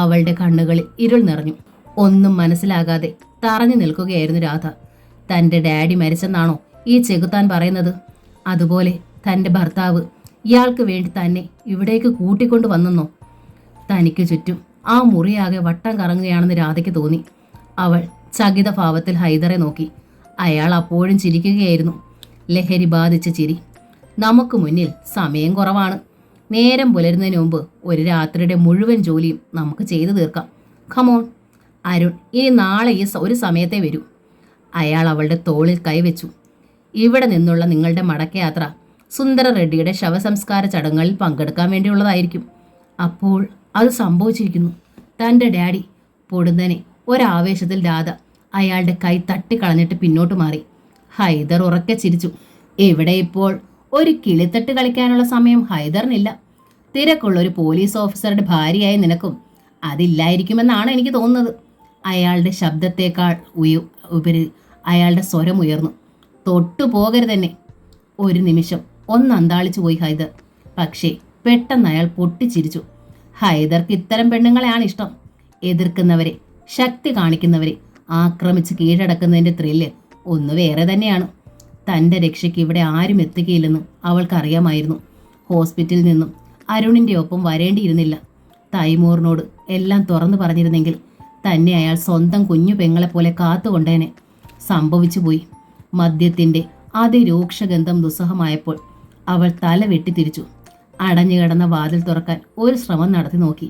അവളുടെ കണ്ണുകളിൽ ഇരുൾ നിറഞ്ഞു. ഒന്നും മനസ്സിലാകാതെ തറഞ്ഞു നിൽക്കുകയായിരുന്നു രാധ. തൻ്റെ ഡാഡി മരിച്ചെന്നാണോ ഈ ചെകുത്താൻ പറയുന്നത്? അതുപോലെ തൻ്റെ ഭർത്താവ് ഇയാൾക്ക് വേണ്ടി തന്നെ ഇവിടേക്ക് കൂട്ടിക്കൊണ്ടു വന്നെന്നോ? തനിക്ക് ചുറ്റും ആ മുറിയാകെ വട്ടം കറങ്ങുകയാണെന്ന് രാധയ്ക്ക് തോന്നി. അവൾ ചകിത ഭാവത്തിൽ ഹൈദറെ നോക്കി. അയാൾ അപ്പോഴും ചിരിക്കുകയായിരുന്നു. ലഹരി ബാധിച്ച ചിരി. നമുക്ക് മുന്നിൽ സമയം കുറവാണ്. നേരം പുലരുന്നതിന് മുമ്പ് ഒരു രാത്രിയുടെ മുഴുവൻ ജോലിയും നമുക്ക് ചെയ്തു തീർക്കാം. ഖമോൺ അരുൺ, ഇനി നാളെ ഈ ഒരു സമയത്തെ വരൂ. അയാൾ അവളുടെ തോളിൽ കൈവച്ചു. ഇവിടെ നിന്നുള്ള നിങ്ങളുടെ മടക്കയാത്ര സുന്ദര റെഡ്ഡിയുടെ ശവസംസ്കാര ചടങ്ങുകളിൽ പങ്കെടുക്കാൻ വേണ്ടിയുള്ളതായിരിക്കും. അപ്പോൾ അത് സംഭവിച്ചിരിക്കുന്നു. തൻ്റെ ഡാഡി. പൊടുന്നനെ ഒരാവേശത്തിൽ രാധ അയാളുടെ കൈ തട്ടിക്കളഞ്ഞിട്ട് പിന്നോട്ട് മാറി. ഹൈദർ ഉറക്കെ ചിരിച്ചു. ഇവിടെ ഇപ്പോൾ ഒരു കിളിത്തട്ട് കളിക്കാനുള്ള സമയം ഹൈദറിനില്ല. തിരക്കുള്ള ഒരു പോലീസ് ഓഫീസറുടെ ഭാര്യയായി നിനക്കും അതില്ലായിരിക്കുമെന്നാണ് എനിക്ക് തോന്നുന്നത്. അയാളുടെ ശബ്ദത്തേക്കാൾ ഉപരി അയാളുടെ സ്വരം ഉയർന്നു. തൊട്ടു പോകരുതെന്നെ. ഒരു നിമിഷം അന്താളിച്ചു പോയി ഹൈദർ. പക്ഷേ പെട്ടെന്ന് അയാൾ പൊട്ടിച്ചിരിച്ചു. ഹൈദർക്ക് ഇത്തരം പെണ്ണുങ്ങളെയാണ് ഇഷ്ടം. എതിർക്കുന്നവരെ, ശക്തി കാണിക്കുന്നവരെ ആക്രമിച്ച് കീഴടക്കുന്നതിൻ്റെ ത്രില്ല് ഒന്ന് വേറെ തന്നെയാണ്. തൻ്റെ രക്ഷയ്ക്ക് ഇവിടെ ആരും എത്തുകയില്ലെന്ന് അവൾക്കറിയാമായിരുന്നു. ഹോസ്പിറ്റലിൽ നിന്നും അരുണിൻ്റെ ഒപ്പം വരേണ്ടിയിരുന്നില്ല. തൈമൂറിനോട് എല്ലാം തുറന്നു പറഞ്ഞിരുന്നെങ്കിൽ തന്നെ അയാൾ സ്വന്തം കുഞ്ഞു പെങ്ങളെപ്പോലെ കാത്തുകൊണ്ടേനെ. സംഭവിച്ചുപോയി. മദ്യത്തിൻ്റെ അതിരൂക്ഷഗന്ധം ദുസ്സഹമായപ്പോൾ അവൾ തല വെട്ടിത്തിരിച്ചു. അടഞ്ഞുകിടന്ന വാതിൽ തുറക്കാൻ ഒരു ശ്രമം നടത്തി നോക്കി.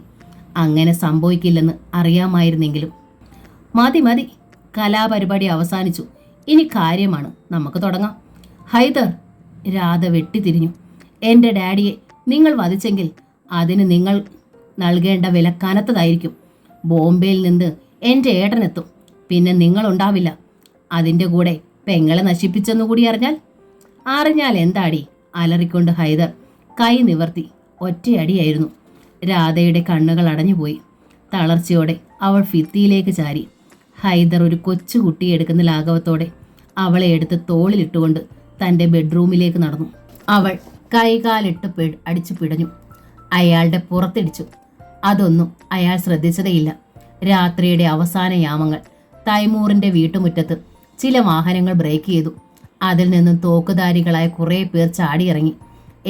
അങ്ങനെ സംഭവിക്കില്ലെന്ന് അറിയാമായിരുന്നെങ്കിലും. മതി മതി, കലാപരിപാടി അവസാനിച്ചു. ഇനി കാര്യമാണ്, നമുക്ക് തുടങ്ങാം. ഹൈദർ, രാധ വെട്ടിത്തിരിഞ്ഞു. എൻ്റെ ഡാഡിയെ നിങ്ങൾ വധിച്ചെങ്കിൽ അതിന് നിങ്ങൾ നൽകേണ്ട വില കനത്തതായിരിക്കും. ബോംബെയിൽ നിന്ന് എൻ്റെ ഏട്ടനെത്തും, പിന്നെ നിങ്ങളുണ്ടാവില്ല. അതിൻ്റെ കൂടെ പെങ്ങളെ നശിപ്പിച്ചെന്നുകൂടി അറിഞ്ഞാൽ എന്താടി? അലറിക്കൊണ്ട് ഹൈദർ കൈ നിവർത്തി. ഒറ്റയടിയായിരുന്നു. രാധയുടെ കണ്ണുകൾ അടഞ്ഞുപോയി. തളർച്ചയോടെ അവൾ ഭിത്തിയിലേക്ക് ചാരി. ഹൈദർ ഒരു കൊച്ചുകുട്ടിയെ എടുക്കുന്ന ലാഘവത്തോടെ അവളെ എടുത്ത് തോളിലിട്ടുകൊണ്ട് തൻ്റെ ബെഡ്റൂമിലേക്ക് നടന്നു. അവൾ കൈകാലിട്ട് അടിച്ചു പിടഞ്ഞു. അയാളുടെ പുറത്തിടിച്ചു. അതൊന്നും അയാൾ ശ്രദ്ധിച്ചതേയില്ല. രാത്രിയുടെ അവസാന യാമങ്ങൾ. തൈമൂറിൻ്റെ വീട്ടുമുറ്റത്ത് ചില വാഹനങ്ങൾ ബ്രേക്ക് ചെയ്തു. അതിൽ നിന്നും തോക്കുധാരികളായ കുറേ പേർ ചാടിയിറങ്ങി.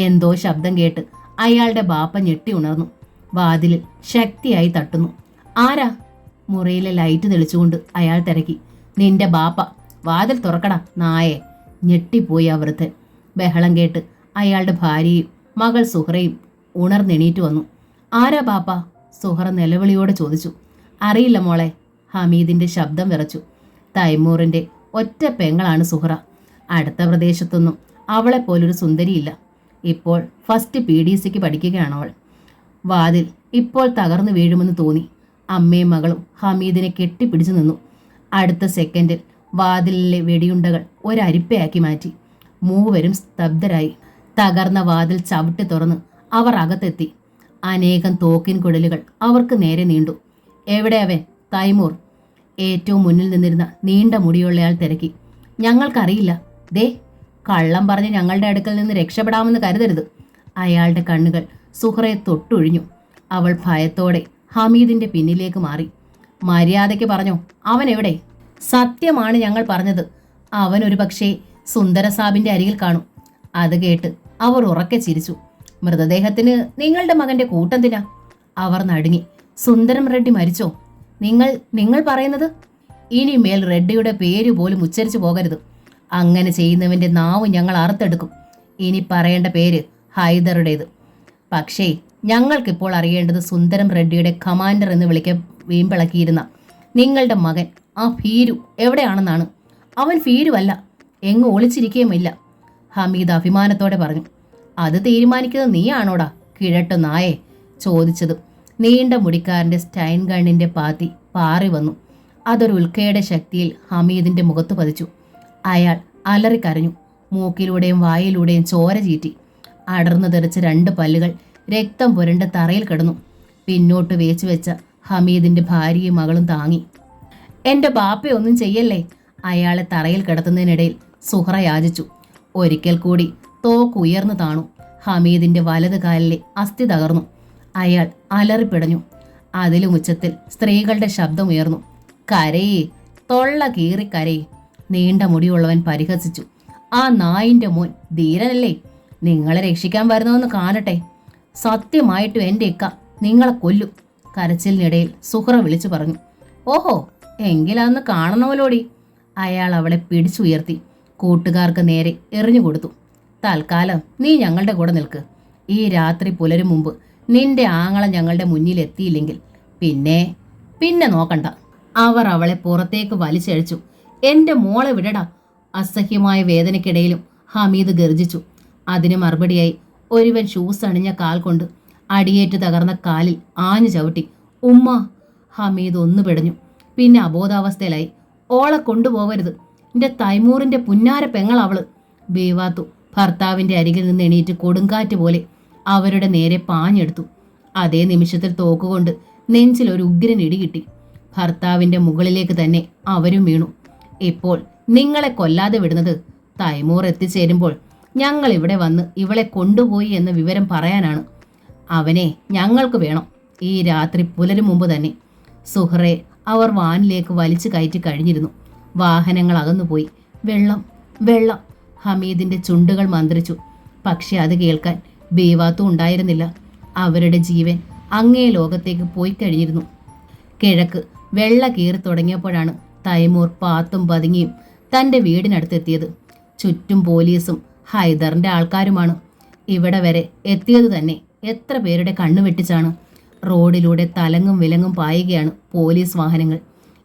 എന്തോ ശബ്ദം കേട്ട് അയാളുടെ ബാപ്പ ഞെട്ടി ഉണർന്നു. വാതിലിൽ ശക്തിയായി തട്ടുന്നു. ആരാ? മുറിയിലെ ലൈറ്റ് തെളിച്ചുകൊണ്ട് അയാൾ തിരക്കി. നിന്റെ ബാപ്പ. വാതിൽ തുറക്കടാ നായെ. ഞെട്ടിപ്പോയി ആ വൃദ്ധൻ. ബഹളം കേട്ട് അയാളുടെ ഭാര്യയും മകൾ സുഹറയും ഉണർന്നെണീറ്റ് വന്നു. ആരാ ബാപ്പ? സുഹറ നിലവിളിയോടെ ചോദിച്ചു. അറിയില്ല മോളെ. ഹമീദിന്റെ ശബ്ദം വിറച്ചു. തൈമൂറിന്റെ ഒറ്റ പെങ്ങളാണ് സുഹറ. അടുത്ത പ്രദേശത്തൊന്നും അവളെപ്പോലൊരു സുന്ദരിയില്ല. ഇപ്പോൾ ഫസ്റ്റ് PDCക്ക് പഠിക്കുകയാണവൾ. വാതിൽ ഇപ്പോൾ തകർന്നു വീഴുമെന്ന് തോന്നി. അമ്മയും മകളും ഹമീദിനെ കെട്ടിപ്പിടിച്ചു നിന്നു. അടുത്ത സെക്കൻഡിൽ വാതിലിലെ വെടിയുണ്ടകൾ ഒരരിപ്പയാക്കി മാറ്റി. മൂവരും സ്തബ്ധരായി. തകർന്ന വാതിൽ ചവിട്ടി തുറന്ന് അവർ അകത്തെത്തി. അനേകം തോക്കിൻ കുഴലുകൾ അവർക്ക് നേരെ നീണ്ടു. എവിടെ അവൻ? തൈമൂർ. ഏറ്റവും മുന്നിൽ നിന്നിരുന്ന നീണ്ട മുടിയുള്ളയാൾ തിരക്കി. ഞങ്ങൾക്കറിയില്ല. ദേ, കള്ളം പറഞ്ഞ് ഞങ്ങളുടെ അടുക്കൽ നിന്ന് രക്ഷപ്പെടാമെന്ന് കരുതരുത്. അയാളുടെ കണ്ണുകൾ സുഹറയെ തൊട്ടൊഴിഞ്ഞു. അവൾ ഭയത്തോടെ ഹമീദിന്റെ പിന്നിലേക്ക് മാറി. മര്യാദയ്ക്ക് പറഞ്ഞോ, അവൻ എവിടെ? സത്യമാണ് ഞങ്ങൾ പറഞ്ഞത്. അവൻ ഒരു പക്ഷേ സുന്ദര സാബിന്റെ അരികിൽ കാണും. അത് കേട്ട് അവർ ഉറക്കെ ചിരിച്ചു. മൃതദേഹത്തിന് നിങ്ങളുടെ മകന്റെ കൂട്ടെന്തിനാ? അവർ നടുങ്ങി. സുന്ദരം റെഡ്ഡി മരിച്ചോ? നിങ്ങൾ പറയുന്നത്? ഇനിമേൽ റെഡ്ഡിയുടെ പേര് പോലും ഉച്ചരിച്ചു പോകരുത്. അങ്ങനെ ചെയ്യുന്നവന്റെ നാവ് ഞങ്ങൾ അറുത്തെടുക്കും. ഇനി പറയേണ്ട പേര് ഹൈദറുടേത്. പക്ഷേ ഞങ്ങൾക്കിപ്പോൾ അറിയേണ്ടത് സുന്ദരം റെഡ്ഡിയുടെ കമാൻഡർ എന്ന് വിളിക്കാൻ വീമ്പിളക്കിയിരുന്ന നിങ്ങളുടെ മകൻ ആ ഭീരു എവിടെയാണെന്നാണ്. അവൻ ഭീരുവല്ല, എങ്ങും ഒളിച്ചിരിക്കുകയുമില്ല. ഹമീദ് അഭിമാനത്തോടെ പറഞ്ഞു. അത് തീരുമാനിക്കുന്നത് നീയാണോടാ കിഴട്ട് നായെ? ചോദിച്ചത് നീണ്ട മുടിക്കാരൻ്റെ സ്റ്റൈൻ ഗണ്ണിൻ്റെ പാത്തി പാറി വന്നു. അതൊരു ഉൽക്കയുടെ ശക്തിയിൽ ഹമീദിൻ്റെ മുഖത്ത് പതിച്ചു. അയാൾ അലറിക്കരഞ്ഞു. മൂക്കിലൂടെയും വായിലൂടെയും ചോര ചീറ്റി. അടർന്നു തെറിച്ച 2 പല്ലുകൾ രക്തം പുരണ്ട് തറയിൽ കിടന്നു. പിന്നോട്ട് വേച്ചു വെച്ച ഹമീദിൻ്റെ ഭാര്യയും മകളും താങ്ങി. എൻ്റെ ബാപ്പയൊന്നും ചെയ്യല്ലേ? അയാളെ തറയിൽ കിടത്തുന്നതിനിടയിൽ സുഹറ യാചിച്ചു. ഒരിക്കൽ കൂടി തോക്ക് ഉയർന്നു താണു. ഹമീദിൻ്റെ വലത് കാലിലെ അസ്ഥി തകർന്നു. അയാൾ അലറിപ്പിടഞ്ഞു. അതിലും ഉച്ചത്തിൽ സ്ത്രീകളുടെ ശബ്ദമുയർന്നു. കരയേ, തൊള്ള കീറി കരയേ. നീണ്ട മുടിയുള്ളവൻ പരിഹസിച്ചു. ആ നായിൻ്റെ മോൻ ധീരനല്ലേ? നിങ്ങളെ രക്ഷിക്കാൻ വരുന്നതെന്ന് കാണട്ടെ. സത്യമായിട്ടും എൻ്റെ ഇക്ക നിങ്ങളെ കൊല്ലും. കരച്ചിലിനിടയിൽ സുഹറ വിളിച്ചു പറഞ്ഞു. ഓഹോ, എങ്കിലതൊന്ന് കാണണമല്ലോടി. അയാൾ അവളെ പിടിച്ചുയർത്തി കൂട്ടുകാർക്ക് നേരെ എറിഞ്ഞുകൊടുത്തു. തൽക്കാലം നീ ഞങ്ങളുടെ കൂടെ നിൽക്ക്. ഈ രാത്രി പുലരും മുമ്പ് നിന്റെ ആങ്ങള ഞങ്ങളുടെ മുന്നിൽ എത്തിയില്ലെങ്കിൽ പിന്നെ നോക്കണ്ട. അവർ അവളെ പുറത്തേക്ക് വലിച്ചഴിച്ചു. എൻ്റെ മോളെ വിടടാ. അസഹ്യമായ വേദനയ്ക്കിടയിലും ഹമീദ് ഗർജിച്ചു. അതിന് മറുപടിയായി ഒരുവൻ ഷൂസ് അണിഞ്ഞ കാൽ കൊണ്ട് അടിയേറ്റ് തകർന്ന കാലിൽ ആഞ്ഞു ചവിട്ടി. ഉമ്മ. ഹമീദ് ഒന്ന് പിടഞ്ഞു. പിന്നെ അബോധാവസ്ഥയിലായി. ഓളെ കൊണ്ടുപോകരുത്. എൻ്റെ തൈമൂറിൻ്റെ പുന്നാര പെങ്ങളവള്. ബീവാത്തു ഭർത്താവിൻ്റെ അരികിൽ നിന്ന് എണീറ്റ് കൊടുങ്കാറ്റ് പോലെ അവരുടെ നേരെ പാഞ്ഞെടുത്തു. അതേ നിമിഷത്തിൽ തോക്കുകൊണ്ട് നെഞ്ചിൽ ഒരു ഉഗ്രൻ ഇടികിട്ടി. ഭർത്താവിൻ്റെ മുകളിലേക്ക് തന്നെ അവരും വീണു. ഇപ്പോൾ നിങ്ങളെ കൊല്ലാതെ വിടുന്നത് തൈമൂർ എത്തിച്ചേരുമ്പോൾ ഞങ്ങൾ ഇവിടെ വന്ന് ഇവളെ കൊണ്ടുപോയി എന്ന വിവരം പറയാനാണ്. അവനെ ഞങ്ങൾക്ക് വേണം, ഈ രാത്രി പുലരും മുമ്പ് തന്നെ. സുഹറയെ അവർ വാനിലേക്ക് വലിച്ചു കയറ്റി കഴിഞ്ഞിരുന്നു. വാഹനങ്ങൾ അകന്നുപോയി. വെള്ളം വെള്ളം ഹമീദിന്റെ ചുണ്ടുകൾ മന്ത്രിച്ചു. പക്ഷെ അത് കേൾക്കാൻ ബീവാത്തും ഉണ്ടായിരുന്നില്ല. അവരുടെ ജീവൻ അങ്ങേ ലോകത്തേക്ക് പോയി കഴിഞ്ഞിരുന്നു. കിഴക്ക് വെള്ള കീറി തുടങ്ങിയപ്പോഴാണ് തൈമൂർ പാത്തും പതുങ്ങിയും തൻ്റെ വീടിനടുത്തെത്തിയത്. ചുറ്റും പോലീസും ഹൈദറിൻ്റെ ആൾക്കാരുമാണ്. ഇവിടെ വരെ എത്തിയത് തന്നെ എത്ര പേരുടെ കണ്ണു വെട്ടിച്ചാണ്. റോഡിലൂടെ തലങ്ങും വിലങ്ങും പായുകയാണ് പോലീസ് വാഹനങ്ങൾ.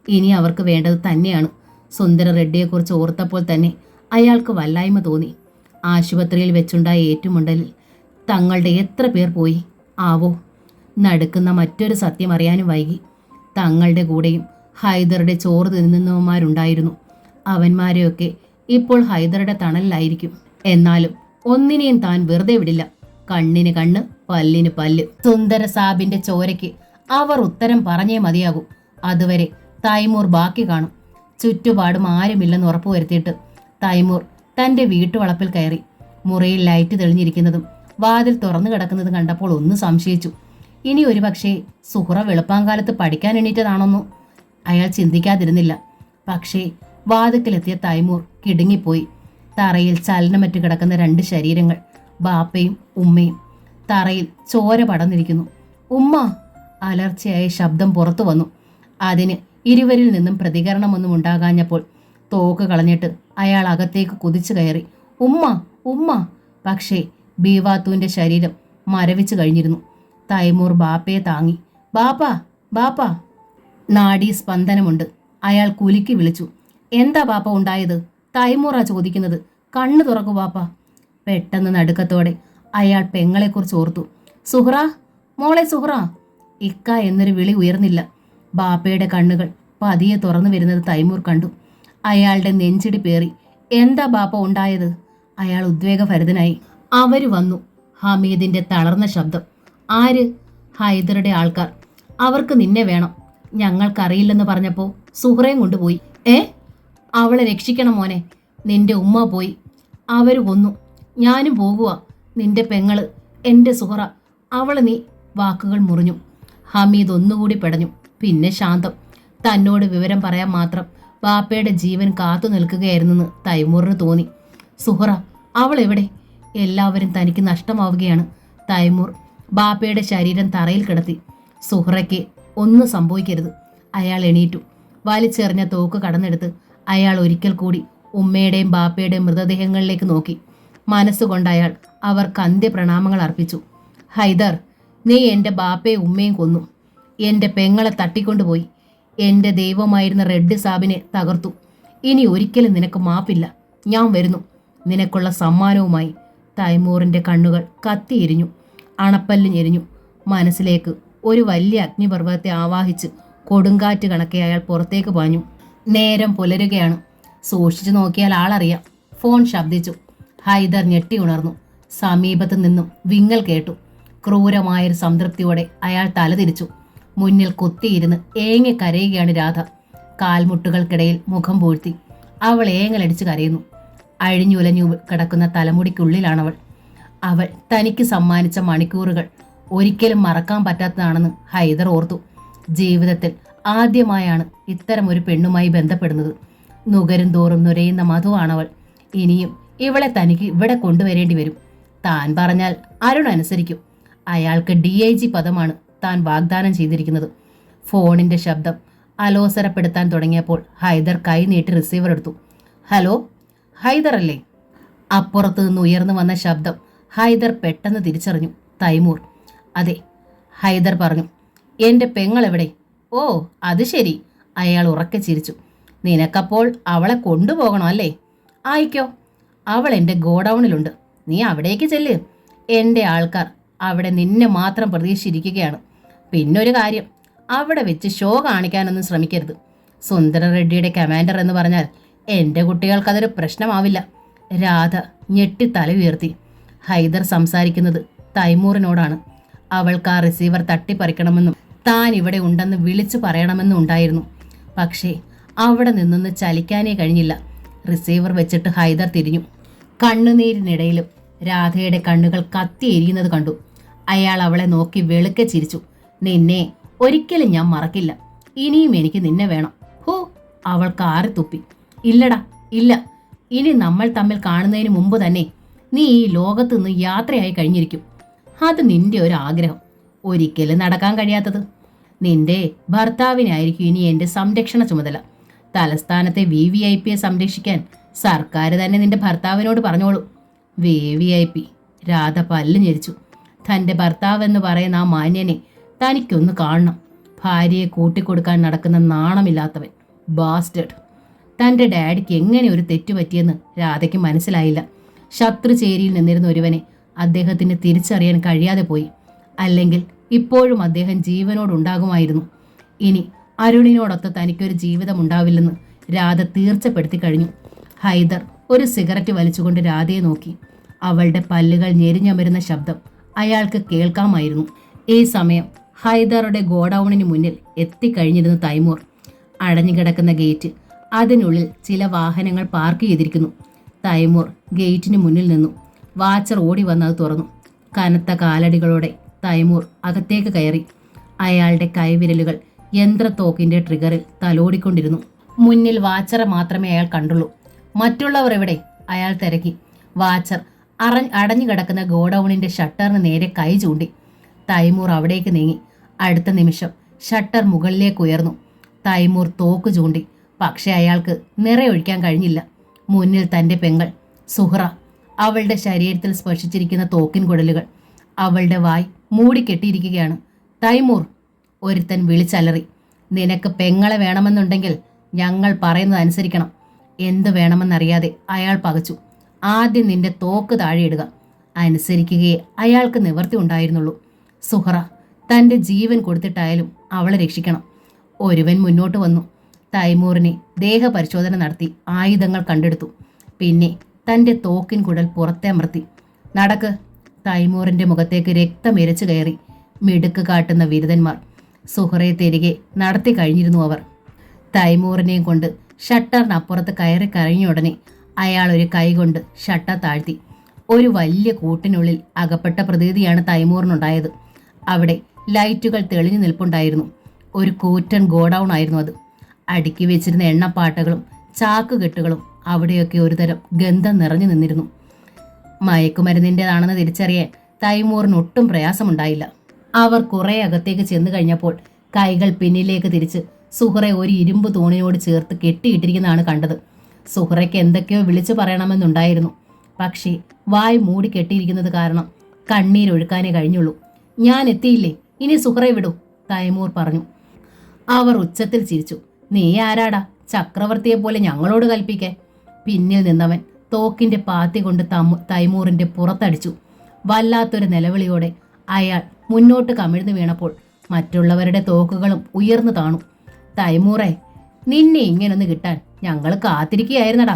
ഇനി അവർക്ക് വേണ്ടത് തന്നെയാണ്. സുന്ദര റെഡ്ഡിയെക്കുറിച്ച് ഓർത്തപ്പോൾ തന്നെ അയാൾക്ക് വല്ലായ്മ തോന്നി. ആശുപത്രിയിൽ വെച്ചുണ്ടായ ഏറ്റുമുണ്ടലിൽ തങ്ങളുടെ എത്ര പേർ പോയി ആവോ? നടുക്കുന്ന മറ്റൊരു സത്യം അറിയാനും വൈകി. തങ്ങളുടെ കൂടെയും ഹൈദറുടെ ചോറ് തിന്നുന്നവന്മാരുണ്ടായിരുന്നു. അവന്മാരെയൊക്കെ ഇപ്പോൾ ഹൈദറുടെ തണലിലായിരിക്കും. എന്നാലും ഒന്നിനെയും താൻ വെറുതെ വിടില്ല. കണ്ണിന് കണ്ണ്, പല്ലിന് പല്ല്. സുന്ദര സാബിന്റെ ചോരയ്ക്ക് അവർ ഉത്തരം പറഞ്ഞേ മതിയാകൂ. അതുവരെ തൈമൂർ ബാക്കി കാണും. ചുറ്റുപാടും ആരുമില്ലെന്ന് ഉറപ്പുവരുത്തിയിട്ട് തൈമൂർ തന്റെ വീട്ടുവളപ്പിൽ കയറി. മുറിയിൽ ലൈറ്റ് തെളിഞ്ഞിരിക്കുന്നതും വാതിൽ തുറന്നു കിടക്കുന്നതും കണ്ടപ്പോൾ ഒന്ന് സംശയിച്ചു. ഇനി ഒരുപക്ഷെ സുഹറ വെളുപ്പാങ്കാലത്ത് പഠിക്കാൻ എണീറ്റതാണെന്നോ അയാൾ ചിന്തിക്കാതിരുന്നില്ല. പക്ഷേ വാതിക്കലെത്തിയ തൈമൂർ കിടുങ്ങിപ്പോയി. തറയിൽ ചലനമറ്റ് കിടക്കുന്ന രണ്ട് ശരീരങ്ങൾ, ബാപ്പയും ഉമ്മയും. തറയിൽ ചോര പടർന്നിരിക്കുന്നു. ഉമ്മ! അലർച്ചയായ ശബ്ദം പുറത്തു വന്നു. അതിന് ഇരുവരിൽ നിന്നും പ്രതികരണമൊന്നും ഉണ്ടാകാഞ്ഞപ്പോൾ തോക്ക് കളഞ്ഞിട്ട് അയാൾ അകത്തേക്ക് കുതിച്ചു കയറി. ഉമ്മ! ഉമ്മ! പക്ഷേ ബീവാത്തുവിന്റെ ശരീരം മരവിച്ചു കഴിഞ്ഞിരുന്നു. തൈമൂർ ബാപ്പയെ താങ്ങി. ബാപ്പാ! ബാപ്പാ! നാഡീ സ്പന്ദനമുണ്ട്. അയാൾ കുലുക്കി വിളിച്ചു. എന്താ ബാപ്പ ഉണ്ടായത്? തൈമൂറാ ചോദിക്കുന്നത്. കണ്ണു തുറക്കു ബാപ്പ. പെട്ടെന്ന് നടുക്കത്തോടെ അയാൾ പെങ്ങളെക്കുറിച്ച് ഓർത്തു. സുഹ്റ! മോളെ സുഹ്റ! ഇക്ക എന്നൊരു വിളി ഉയർന്നില്ല. ബാപ്പയുടെ കണ്ണുകൾ പതിയെ തുറന്നു വരുന്നത് തൈമൂർ കണ്ടു. അയാളുടെ നെഞ്ചിടി പേറി. എന്താ ബാപ്പ ഉണ്ടായത്? അയാൾ ഉദ്വേഗഭരിതനായി. അവര് വന്നു. ഹമീദിന്റെ തളർന്ന ശബ്ദം. ആര്? ഹൈദറുടെ ആൾക്കാർ. അവർക്ക് നിന്നെ വേണം. ഞങ്ങൾക്കറിയില്ലെന്ന് പറഞ്ഞപ്പോൾ സുഹ്റയും കൊണ്ടുപോയി. അവളെ രക്ഷിക്കണം മോനെ. നിന്റെ ഉമ്മ പോയി. അവര് കൊന്നു. ഞാനും പോകുക. നിന്റെ പെങ്ങള്, എൻ്റെ സുഹ്റ, അവള് നീ. വാക്കുകൾ മുറിഞ്ഞു. ഹമീദ് ഒന്നുകൂടി പെടഞ്ഞു. പിന്നെ ശാന്തം. തന്നോട് വിവരം പറയാൻ മാത്രം ബാപ്പയുടെ ജീവൻ കാത്തു നിൽക്കുകയായിരുന്നെന്ന് തൈമൂറിന് തോന്നി. സുഹ്റ, അവൾ എവിടെ? എല്ലാവരും തനിക്ക് നഷ്ടമാവുകയാണ്. തൈമൂർ ബാപ്പയുടെ ശരീരം തറയിൽ കിടത്തി. സുഹ്റയ്ക്ക് ഒന്നും സംഭവിക്കരുത്. അയാൾ എണീറ്റു. വലിച്ചെറിഞ്ഞ തോക്ക് കടന്നെടുത്ത് അയാൾ ഒരിക്കൽ കൂടി ഉമ്മയുടെയും ബാപ്പയുടെയും മൃതദേഹങ്ങളിലേക്ക് നോക്കി. മനസ്സുകൊണ്ട് അയാൾ അവർക്ക് അന്ത്യപ്രണാമങ്ങൾ അർപ്പിച്ചു. ഹൈദർ, നീ എൻ്റെ ബാപ്പയും ഉമ്മയും കൊന്നു. എൻ്റെ പെങ്ങളെ തട്ടിക്കൊണ്ടുപോയി. എൻ്റെ ദൈവമായിരുന്ന റെഡ് സാബിനെ തകർത്തു. ഇനി ഒരിക്കലും നിനക്ക് മാപ്പില്ല. ഞാൻ വരുന്നു നിനക്കുള്ള സമ്മാനവുമായി. തൈമൂറിൻ്റെ കണ്ണുകൾ കത്തിയെരിഞ്ഞു. അണപ്പല്ല് ഞെരിഞ്ഞു. മനസ്സിലേക്ക് ഒരു വലിയ അഗ്നിപർവ്വതത്തെ ആവാഹിച്ച് കൊടുങ്കാറ്റ് കണക്കെ അയാൾ പുറത്തേക്ക് പാഞ്ഞു. നേരം പുലരുകയാണ്. സൂക്ഷിച്ചു നോക്കിയാൽ ആളറിയാം. ഫോൺ ശബ്ദിച്ചു. ഹൈദർ ഞെട്ടി ഉണർന്നു. സമീപത്തു നിന്നും വിങ്ങൽ കേട്ടു. ക്രൂരമായൊരു സംതൃപ്തിയോടെ അയാൾ തലതിരിച്ചു. മുന്നിൽ കുത്തിയിരുന്ന് ഏങ്ങി കരയുകയാണ് രാധ. കാൽമുട്ടുകൾക്കിടയിൽ മുഖം പൂഴ്ത്തി അവൾ ഏങ്ങലടിച്ച് കരയുന്നു. അഴിഞ്ഞുലഞ്ഞു കിടക്കുന്ന തലമുടിക്കുള്ളിലാണവൾ. അവൾ തനിക്ക് സമ്മാനിച്ച മണിക്കൂറുകൾ ഒരിക്കലും മറക്കാൻ പറ്റാത്തതാണെന്ന് ഹൈദർ ഓർത്തു. ജീവിതത്തിൽ ആദ്യമായാണ് ഇത്തരമൊരു പെണ്ണുമായി ബന്ധപ്പെടുന്നത്. നുകരും തോറും നുരയുന്ന മധുവാണവൾ. ഇനിയും ഇവളെ തനിക്ക് ഇവിടെ കൊണ്ടുവരേണ്ടി വരും. താൻ പറഞ്ഞാൽ അരുൺ അനുസരിക്കും. അയാൾക്ക് DIG പദമാണ് താൻ വാഗ്ദാനം ചെയ്തിരിക്കുന്നത്. ഫോണിന്റെ ശബ്ദം അലോസരപ്പെടുത്താൻ തുടങ്ങിയപ്പോൾ ഹൈദർ കൈ നീട്ടി റിസീവർ എടുത്തു. ഹലോ, ഹൈദർ അല്ലേ? അപ്പുറത്തു നിന്ന് ഉയർന്നു വന്ന ശബ്ദം ഹൈദർ പെട്ടെന്ന് തിരിച്ചറിഞ്ഞു. തൈമൂർ. അതെ, ഹൈദർ പറഞ്ഞു. എൻ്റെ പെങ്ങളെവിടെ? ഓ, അത് ശരി. അയാൾ ഉറക്കെ ചിരിച്ചു. നിനക്കപ്പോൾ അവളെ കൊണ്ടുപോകണം അല്ലേ? ആയിക്കോ. അവൾ എൻ്റെ ഗോഡൗണിലുണ്ട്. നീ അവിടേക്ക് ചെല്ല്. എൻ്റെ ആൾക്കാർ അവിടെ നിന്നെ മാത്രം പ്രതീക്ഷിച്ചിരിക്കുകയാണ്. പിന്നൊരു കാര്യം, അവിടെ വെച്ച് ഷോ കാണിക്കാനൊന്നും ശ്രമിക്കരുത്. സുന്ദര റെഡ്ഡിയുടെ കമാൻഡർ എന്ന് പറഞ്ഞാൽ എൻ്റെ കുട്ടികൾക്കതൊരു പ്രശ്നമാവില്ല. രാധ ഞെട്ടി തല ഉയർത്തി. ഹൈദർ സംസാരിക്കുന്നത് തൈമൂറിനോടാണ്. അവൾക്ക് ആ റിസീവർ തട്ടിപ്പറിക്കണമെന്നും താൻ ഇവിടെ ഉണ്ടെന്ന് വിളിച്ചു പറയണമെന്നും ഉണ്ടായിരുന്നു. പക്ഷേ അവിടെ നിന്നൊന്ന് ചലിക്കാനേ കഴിഞ്ഞില്ല. റിസീവർ വെച്ചിട്ട് ഹൈദർ തിരിഞ്ഞു. കണ്ണുനീരിനിടയിലും രാധയുടെ കണ്ണുകൾ കത്തിയെരിയുന്നത് കണ്ടു. അയാൾ അവളെ നോക്കി വെളുക്കെ ചിരിച്ചു. നിന്നെ ഒരിക്കലും ഞാൻ മറക്കില്ല. ഇനിയും എനിക്ക് നിന്നെ വേണം. ഹോ, അവൾ കാറി തുപ്പി. ഇല്ലടാ, ഇല്ല. ഇനി നമ്മൾ തമ്മിൽ കാണുന്നതിന് മുമ്പ് തന്നെ നീ ഈ ലോകത്ത് നിന്ന് യാത്രയായി കഴിഞ്ഞിരിക്കും. അത് നിന്റെ ഒരു ആഗ്രഹം, ഒരിക്കലും നടക്കാൻ കഴിയാത്തത്. നിന്റെ ഭർത്താവിനായിരിക്കും ഇനി എൻ്റെ സംരക്ഷണ ചുമതല. തലസ്ഥാനത്തെ VVIPയെ സംരക്ഷിക്കാൻ സർക്കാർ തന്നെ നിന്റെ ഭർത്താവിനോട് പറഞ്ഞോളൂ. VVIP. രാധ പല്ല് ഞെരിച്ചു. തൻ്റെ ഭർത്താവെന്ന് പറയുന്ന ആ മാന്യനെ തനിക്കൊന്ന് കാണണം. ഭാര്യയെ കൂട്ടിക്കൊടുക്കാൻ നടക്കുന്ന നാണമില്ലാത്തവൻ, ബാസ്റ്റേഡ്. തൻ്റെ ഡാഡിക്ക് എങ്ങനെ ഒരു തെറ്റുപറ്റിയെന്ന് രാധയ്ക്ക് മനസ്സിലായില്ല. ശത്രുചേരിയിൽ നിന്നിരുന്ന ഒരുവനെ അദ്ദേഹത്തിന് തിരിച്ചറിയാൻ കഴിയാതെ പോയി. അല്ലെങ്കിൽ ഇപ്പോഴും അദ്ദേഹം ജീവനോടുണ്ടാകുമായിരുന്നു. ഇനി അരുണിനോടൊത്ത് തനിക്കൊരു ജീവിതം ഉണ്ടാവില്ലെന്ന് രാധ തീർച്ചപ്പെടുത്തി കഴിഞ്ഞു. ഹൈദർ ഒരു സിഗരറ്റ് വലിച്ചുകൊണ്ട് രാധയെ നോക്കി. അവളുടെ പല്ലുകൾ ഞെരിഞ്ഞമരുന്ന ശബ്ദം അയാൾക്ക് കേൾക്കാമായിരുന്നു. ഈ സമയം ഹൈദറുടെ ഗോഡൌണിന് മുന്നിൽ എത്തിക്കഴിഞ്ഞിരുന്നു തൈമൂർ. അടഞ്ഞുകിടക്കുന്ന ഗേറ്റ്, അതിനുള്ളിൽ ചില വാഹനങ്ങൾ പാർക്ക് ചെയ്തിരിക്കുന്നു. തൈമൂർ ഗേറ്റിന് മുന്നിൽ നിന്നു. വാച്ചർ ഓടി വന്നത് തുറന്നു. കനത്ത കാലടികളോടെ തൈമൂർ അകത്തേക്ക് കയറി. അയാളുടെ കൈവിരലുകൾ യന്ത്രത്തോക്കിന്റെ ട്രിഗറിൽ തലോടിക്കൊണ്ടിരുന്നു. മുന്നിൽ വാച്ചറെ മാത്രമേ അയാൾ കണ്ടുള്ളൂ. മറ്റുള്ളവർ എവിടെ? അയാൾ തിരക്കി. വാച്ചർ അടഞ്ഞുകിടക്കുന്ന ഗോഡൌണിന്റെ ഷട്ടറിന് നേരെ കൈ ചൂണ്ടി. തൈമൂർ അവിടേക്ക് നീങ്ങി. അടുത്ത നിമിഷം ഷട്ടർ മുകളിലേക്ക് ഉയർന്നു. തൈമൂർ തോക്ക് ചൂണ്ടി. പക്ഷെ അയാൾക്ക് നിറയൊഴിക്കാൻ കഴിഞ്ഞില്ല. മുന്നിൽ തൻ്റെ പെങ്ങൾ സുഹ്റ. അവളുടെ ശരീരത്തിൽ സ്പർശിച്ചിരിക്കുന്ന തോക്കിൻ കുഴലുകൾ. അവളുടെ വായ് മൂടിക്കെട്ടിയിരിക്കുകയാണ്. തൈമൂർ, ഒരുത്തൻ വിളിച്ചലറി. നിനക്ക് പെങ്ങളെ വേണമെന്നുണ്ടെങ്കിൽ ഞങ്ങൾ പറയുന്നത് അനുസരിക്കണം. എന്ത് വേണമെന്നറിയാതെ അയാൾ പകച്ചു. ആദ്യം നിന്റെ തോക്ക് താഴെയിടുക. അനുസരിക്കുകയെ അയാൾക്ക് നിവർത്തി ഉണ്ടായിരുന്നുള്ളൂ. സുഹ്റ, തൻ്റെ ജീവൻ കൊടുത്തിട്ടായാലും അവളെ രക്ഷിക്കണം. ഒരുവൻ മുന്നോട്ട് വന്നു. തൈമൂറിനെ ദേഹപരിശോധന നടത്തി ആയുധങ്ങൾ കണ്ടെടുത്തു. പിന്നെ തൻ്റെ തോക്കിൻ കുഴൽ പുറത്തെ അമർത്തി. നടക്ക്. തൈമൂറിൻ്റെ മുഖത്തേക്ക് രക്തം എരച്ചു കയറി. മിടുക്ക് കാട്ടുന്ന ബിരുദന്മാർ. സുഹ്റയെ തിരികെ നടത്തി കഴിഞ്ഞിരുന്നു അവർ. തൈമൂറിനെയും കൊണ്ട് ഷട്ടറിനപ്പുറത്ത് കയറി കഴിഞ്ഞ ഉടനെ അയാൾ ഒരു കൈ കൊണ്ട് ഷട്ടർ താഴ്ത്തി. ഒരു വലിയ കൂട്ടിനുള്ളിൽ അകപ്പെട്ട പ്രതീതിയാണ് തൈമൂറിനുണ്ടായത്. അവിടെ ലൈറ്റുകൾ തെളിഞ്ഞു നിൽപ്പുണ്ടായിരുന്നു. ഒരു കൂറ്റൻ ഗോഡൌൺ ആയിരുന്നു അത്. അടുക്കി വെച്ചിരുന്ന എണ്ണപ്പാട്ടകളും ചാക്കുകെട്ടുകളും അവിടെയൊക്കെ ഒരുതരം ഗന്ധം നിറഞ്ഞു നിന്നിരുന്നു. മയക്കുമരുന്നിൻ്റെതാണെന്ന് തിരിച്ചറിയാൻ തൈമൂറിന് ഒട്ടും പ്രയാസമുണ്ടായില്ല. അവർ കുറെ അകത്തേക്ക് ചെന്നു കഴിഞ്ഞപ്പോൾ കൈകൾ പിന്നിലേക്ക് തിരിച്ച് സുഹ്റയെ ഒരു ഇരുമ്പ് തൂണിനോട് ചേർത്ത് കെട്ടിയിട്ടിരിക്കുന്നതാണ് കണ്ടത്. സുഹ്റയ്ക്ക് എന്തൊക്കെയോ വിളിച്ചു പറയണമെന്നുണ്ടായിരുന്നു. പക്ഷേ വായ് മൂടി കെട്ടിയിരിക്കുന്നത് കാരണം കണ്ണീരൊഴുക്കാനേ കഴിഞ്ഞുള്ളൂ. ഞാൻ എത്തിയില്ലേ, ഇനി സുഹ്റയെ വിടൂ, തൈമൂർ പറഞ്ഞു. അവർ ഉച്ചത്തിൽ ചിരിച്ചു. നീ ആരാടാ ചക്രവർത്തിയെപ്പോലെ ഞങ്ങളോട് കൽപ്പിക്കാൻ? പിന്നിൽ നിന്നവൻ തോക്കിന്റെ പാത്തി കൊണ്ട് തൈമൂറിന്റെ പുറത്തടിച്ചു. വല്ലാത്തൊരു നിലവിളിയോടെ അയാൾ മുന്നോട്ട് കമിഴ്ന്നു വീണപ്പോൾ മറ്റുള്ളവരുടെ തോക്കുകളും ഉയർന്നു താണു. തൈമൂറെ, നിന്നെ ഇങ്ങനൊന്ന് കിട്ടാൻ ഞങ്ങൾ കാത്തിരിക്കുകയായിരുന്നടാ.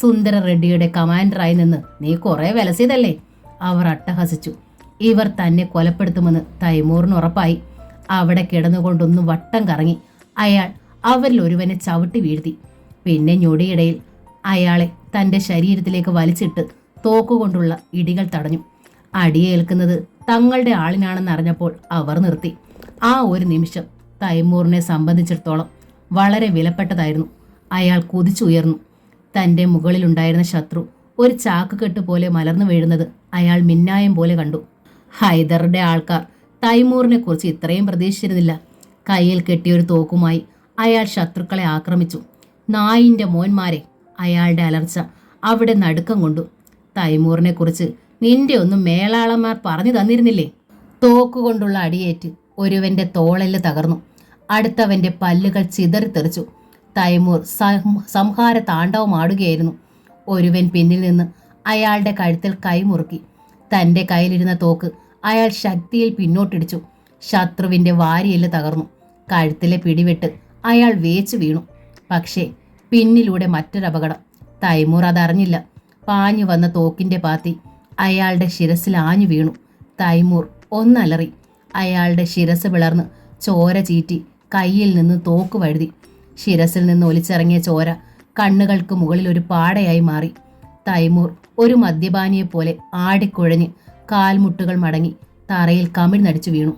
സുന്ദര റെഡ്ഡിയുടെ കമാൻഡറായി നിന്ന് നീ കുറെ വിലസിയതല്ലേ? അവർ അട്ടഹസിച്ചു. ഇവർ തന്നെ കൊലപ്പെടുത്തുമെന്ന് തൈമൂറിന് ഉറപ്പായി. അവിടെ കിടന്നുകൊണ്ടൊന്ന് വട്ടം കറങ്ങി അയാൾ അവരിൽ ഒരുവനെ ചവിട്ടി വീഴ്ത്തി. പിന്നെ ഞൊടിയിടയിൽ അയാളെ തൻ്റെ ശരീരത്തിലേക്ക് വലിച്ചിട്ട് തോക്കുകൊണ്ടുള്ള ഇടികൾ തടഞ്ഞു. അടിയേൽക്കുന്നത് തങ്ങളുടെ ആളിനാണെന്നറിഞ്ഞപ്പോൾ അവർ നിർത്തി. ആ ഒരു നിമിഷം തൈമൂറിനെ സംബന്ധിച്ചിടത്തോളം വളരെ വിലപ്പെട്ടതായിരുന്നു. അയാൾ കുതിച്ചുയർന്നു. തൻ്റെ മുകളിലുണ്ടായിരുന്ന ശത്രു ഒരു ചാക്കുകെട്ട് പോലെ മലർന്നു വീഴുന്നത് അയാൾ മിന്നായം പോലെ കണ്ടു. ഹൈദറുടെ ആൾക്കാർ തൈമൂറിനെ കുറിച്ച് ഇത്രയും പ്രതീക്ഷിച്ചിരുന്നില്ല. കയ്യിൽ കെട്ടിയൊരു തോക്കുമായി അയാൾ ശത്രുക്കളെ ആക്രമിച്ചു. നായിൻ്റെ മോന്മാരെ! അയാളുടെ അലർച്ച അവിടെ നടുക്കം കൊണ്ടു. തൈമൂറിനെ കുറിച്ച് നിന്റെ ഒന്നും മേലാളന്മാർ പറഞ്ഞു തന്നിരുന്നില്ലേ? തോക്കുകൊണ്ടുള്ള അടിയേറ്റ് ഒരുവന്റെ തോളെല്ല് തകർന്നു. അടുത്തവന്റെ പല്ലുകൾ ചിതറിത്തെറിച്ചു. തൈമൂർ സംഹാര താണ്ഡവമാടുകയായിരുന്നു. ഒരുവൻ പിന്നിൽ നിന്ന് അയാളുടെ കഴുത്തിൽ കൈമുറുക്കി. തൻ്റെ കയ്യിലിരുന്ന തോക്ക് അയാൾ ശക്തിയിൽ പിന്നോട്ടിടിച്ചു. ശത്രുവിൻ്റെ വാരിയെല്ല് തകർന്നു. കഴുത്തിലെ പിടിവിട്ട് അയാൾ വേച്ചു വീണു. പക്ഷേ പിന്നിലൂടെ മറ്റൊരപകടം. തൈമൂർ അതറിഞ്ഞില്ല. പാഞ്ഞു വന്ന തോക്കിൻ്റെ പാത്തി അയാളുടെ ശിരസിൽ ആഞ്ഞു വീണു. തൈമൂർ ഒന്നലറി. അയാളുടെ ശിരസ് പിളർന്ന് ചോര ചീറ്റി കയ്യിൽ നിന്ന് തോക്ക് വഴുതി. ശിരസിൽ നിന്ന് ഒലിച്ചിറങ്ങിയ ചോര കണ്ണുകൾക്ക് മുകളിൽ ഒരു പാടയായി മാറി. തൈമൂർ ഒരു മദ്യപാനിയെപ്പോലെ ആടിക്കുഴഞ്ഞ് കാൽമുട്ടുകൾ മടങ്ങി തറയിൽ കമിഴ്ന്നടിച്ചു വീണു.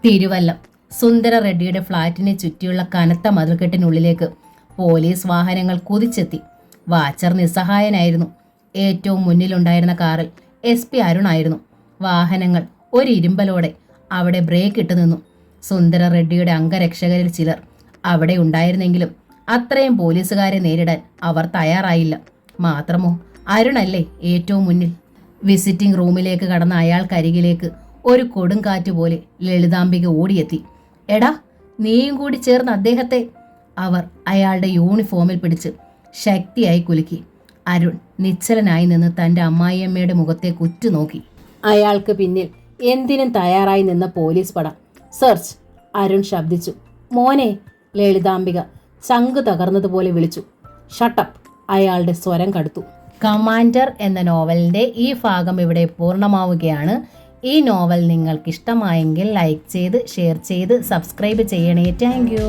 തിരുവല്ലം സുന്ദര റെഡ്ഡിയുടെ ഫ്ളാറ്റിനെ ചുറ്റിയുള്ള കനത്ത മതിൽക്കെട്ടിനുള്ളിലേക്ക് പോലീസ് വാഹനങ്ങൾ കുതിച്ചെത്തി. വാച്ചർ നിസ്സഹായനായിരുന്നു. ഏറ്റവും മുന്നിലുണ്ടായിരുന്ന കാറിൽ SP അരുണായിരുന്നു. വാഹനങ്ങൾ ഒരു ഇരുമ്പലോടെ അവിടെ ബ്രേക്ക് ഇട്ട് നിന്നു. സുന്ദര റെഡ്ഡിയുടെ അംഗരക്ഷകരിൽ ചിലർ അവിടെ ഉണ്ടായിരുന്നെങ്കിലും അത്രയും പോലീസുകാരെ നേരിടാൻ അവർ തയ്യാറായില്ല. മാത്രമോ അരുണല്ലേ ഏറ്റവും മുന്നിൽ. വിസിറ്റിംഗ് റൂമിലേക്ക് കടന്ന അയാൾക്കരികിലേക്ക് ഒരു കൊടുങ്കാറ്റ് പോലെ ലളിതാംബിക ഓടിയെത്തി. എടാ, നീയും കൂടി ചേർന്ന് അദ്ദേഹത്തെ. അവർ അയാളുടെ യൂണിഫോമിൽ പിടിച്ച് ശക്തിയായി കുലുക്കി. അരുൺ നിശ്ചലനായി നിന്ന് തൻ്റെ അമ്മായിയമ്മയുടെ മുഖത്തേക്ക് ഉറ്റുനോക്കി. അയാൾക്ക് പിന്നിൽ എന്തിനും തയ്യാറായി നിന്ന പോലീസ് പട. സെർച്ച്, അരുൺ ശബ്ദിച്ചു. മോനെ, ലളിതാംബിക ചങ്ക് തകർന്നതുപോലെ വിളിച്ചു. ഷട്ടപ്പ്, അയാളുടെ സ്വരം കടുത്തു. കമാൻഡർ എന്ന നോവലിൻ്റെ ഈ ഭാഗം ഇവിടെ പൂർണ്ണമാവുകയാണ്. ഈ നോവൽ നിങ്ങൾക്ക് ഇഷ്ടമായെങ്കിൽ ലൈക്ക് ചെയ്ത് ഷെയർ ചെയ്ത് സബ്സ്ക്രൈബ് ചെയ്യണേ. Thank you.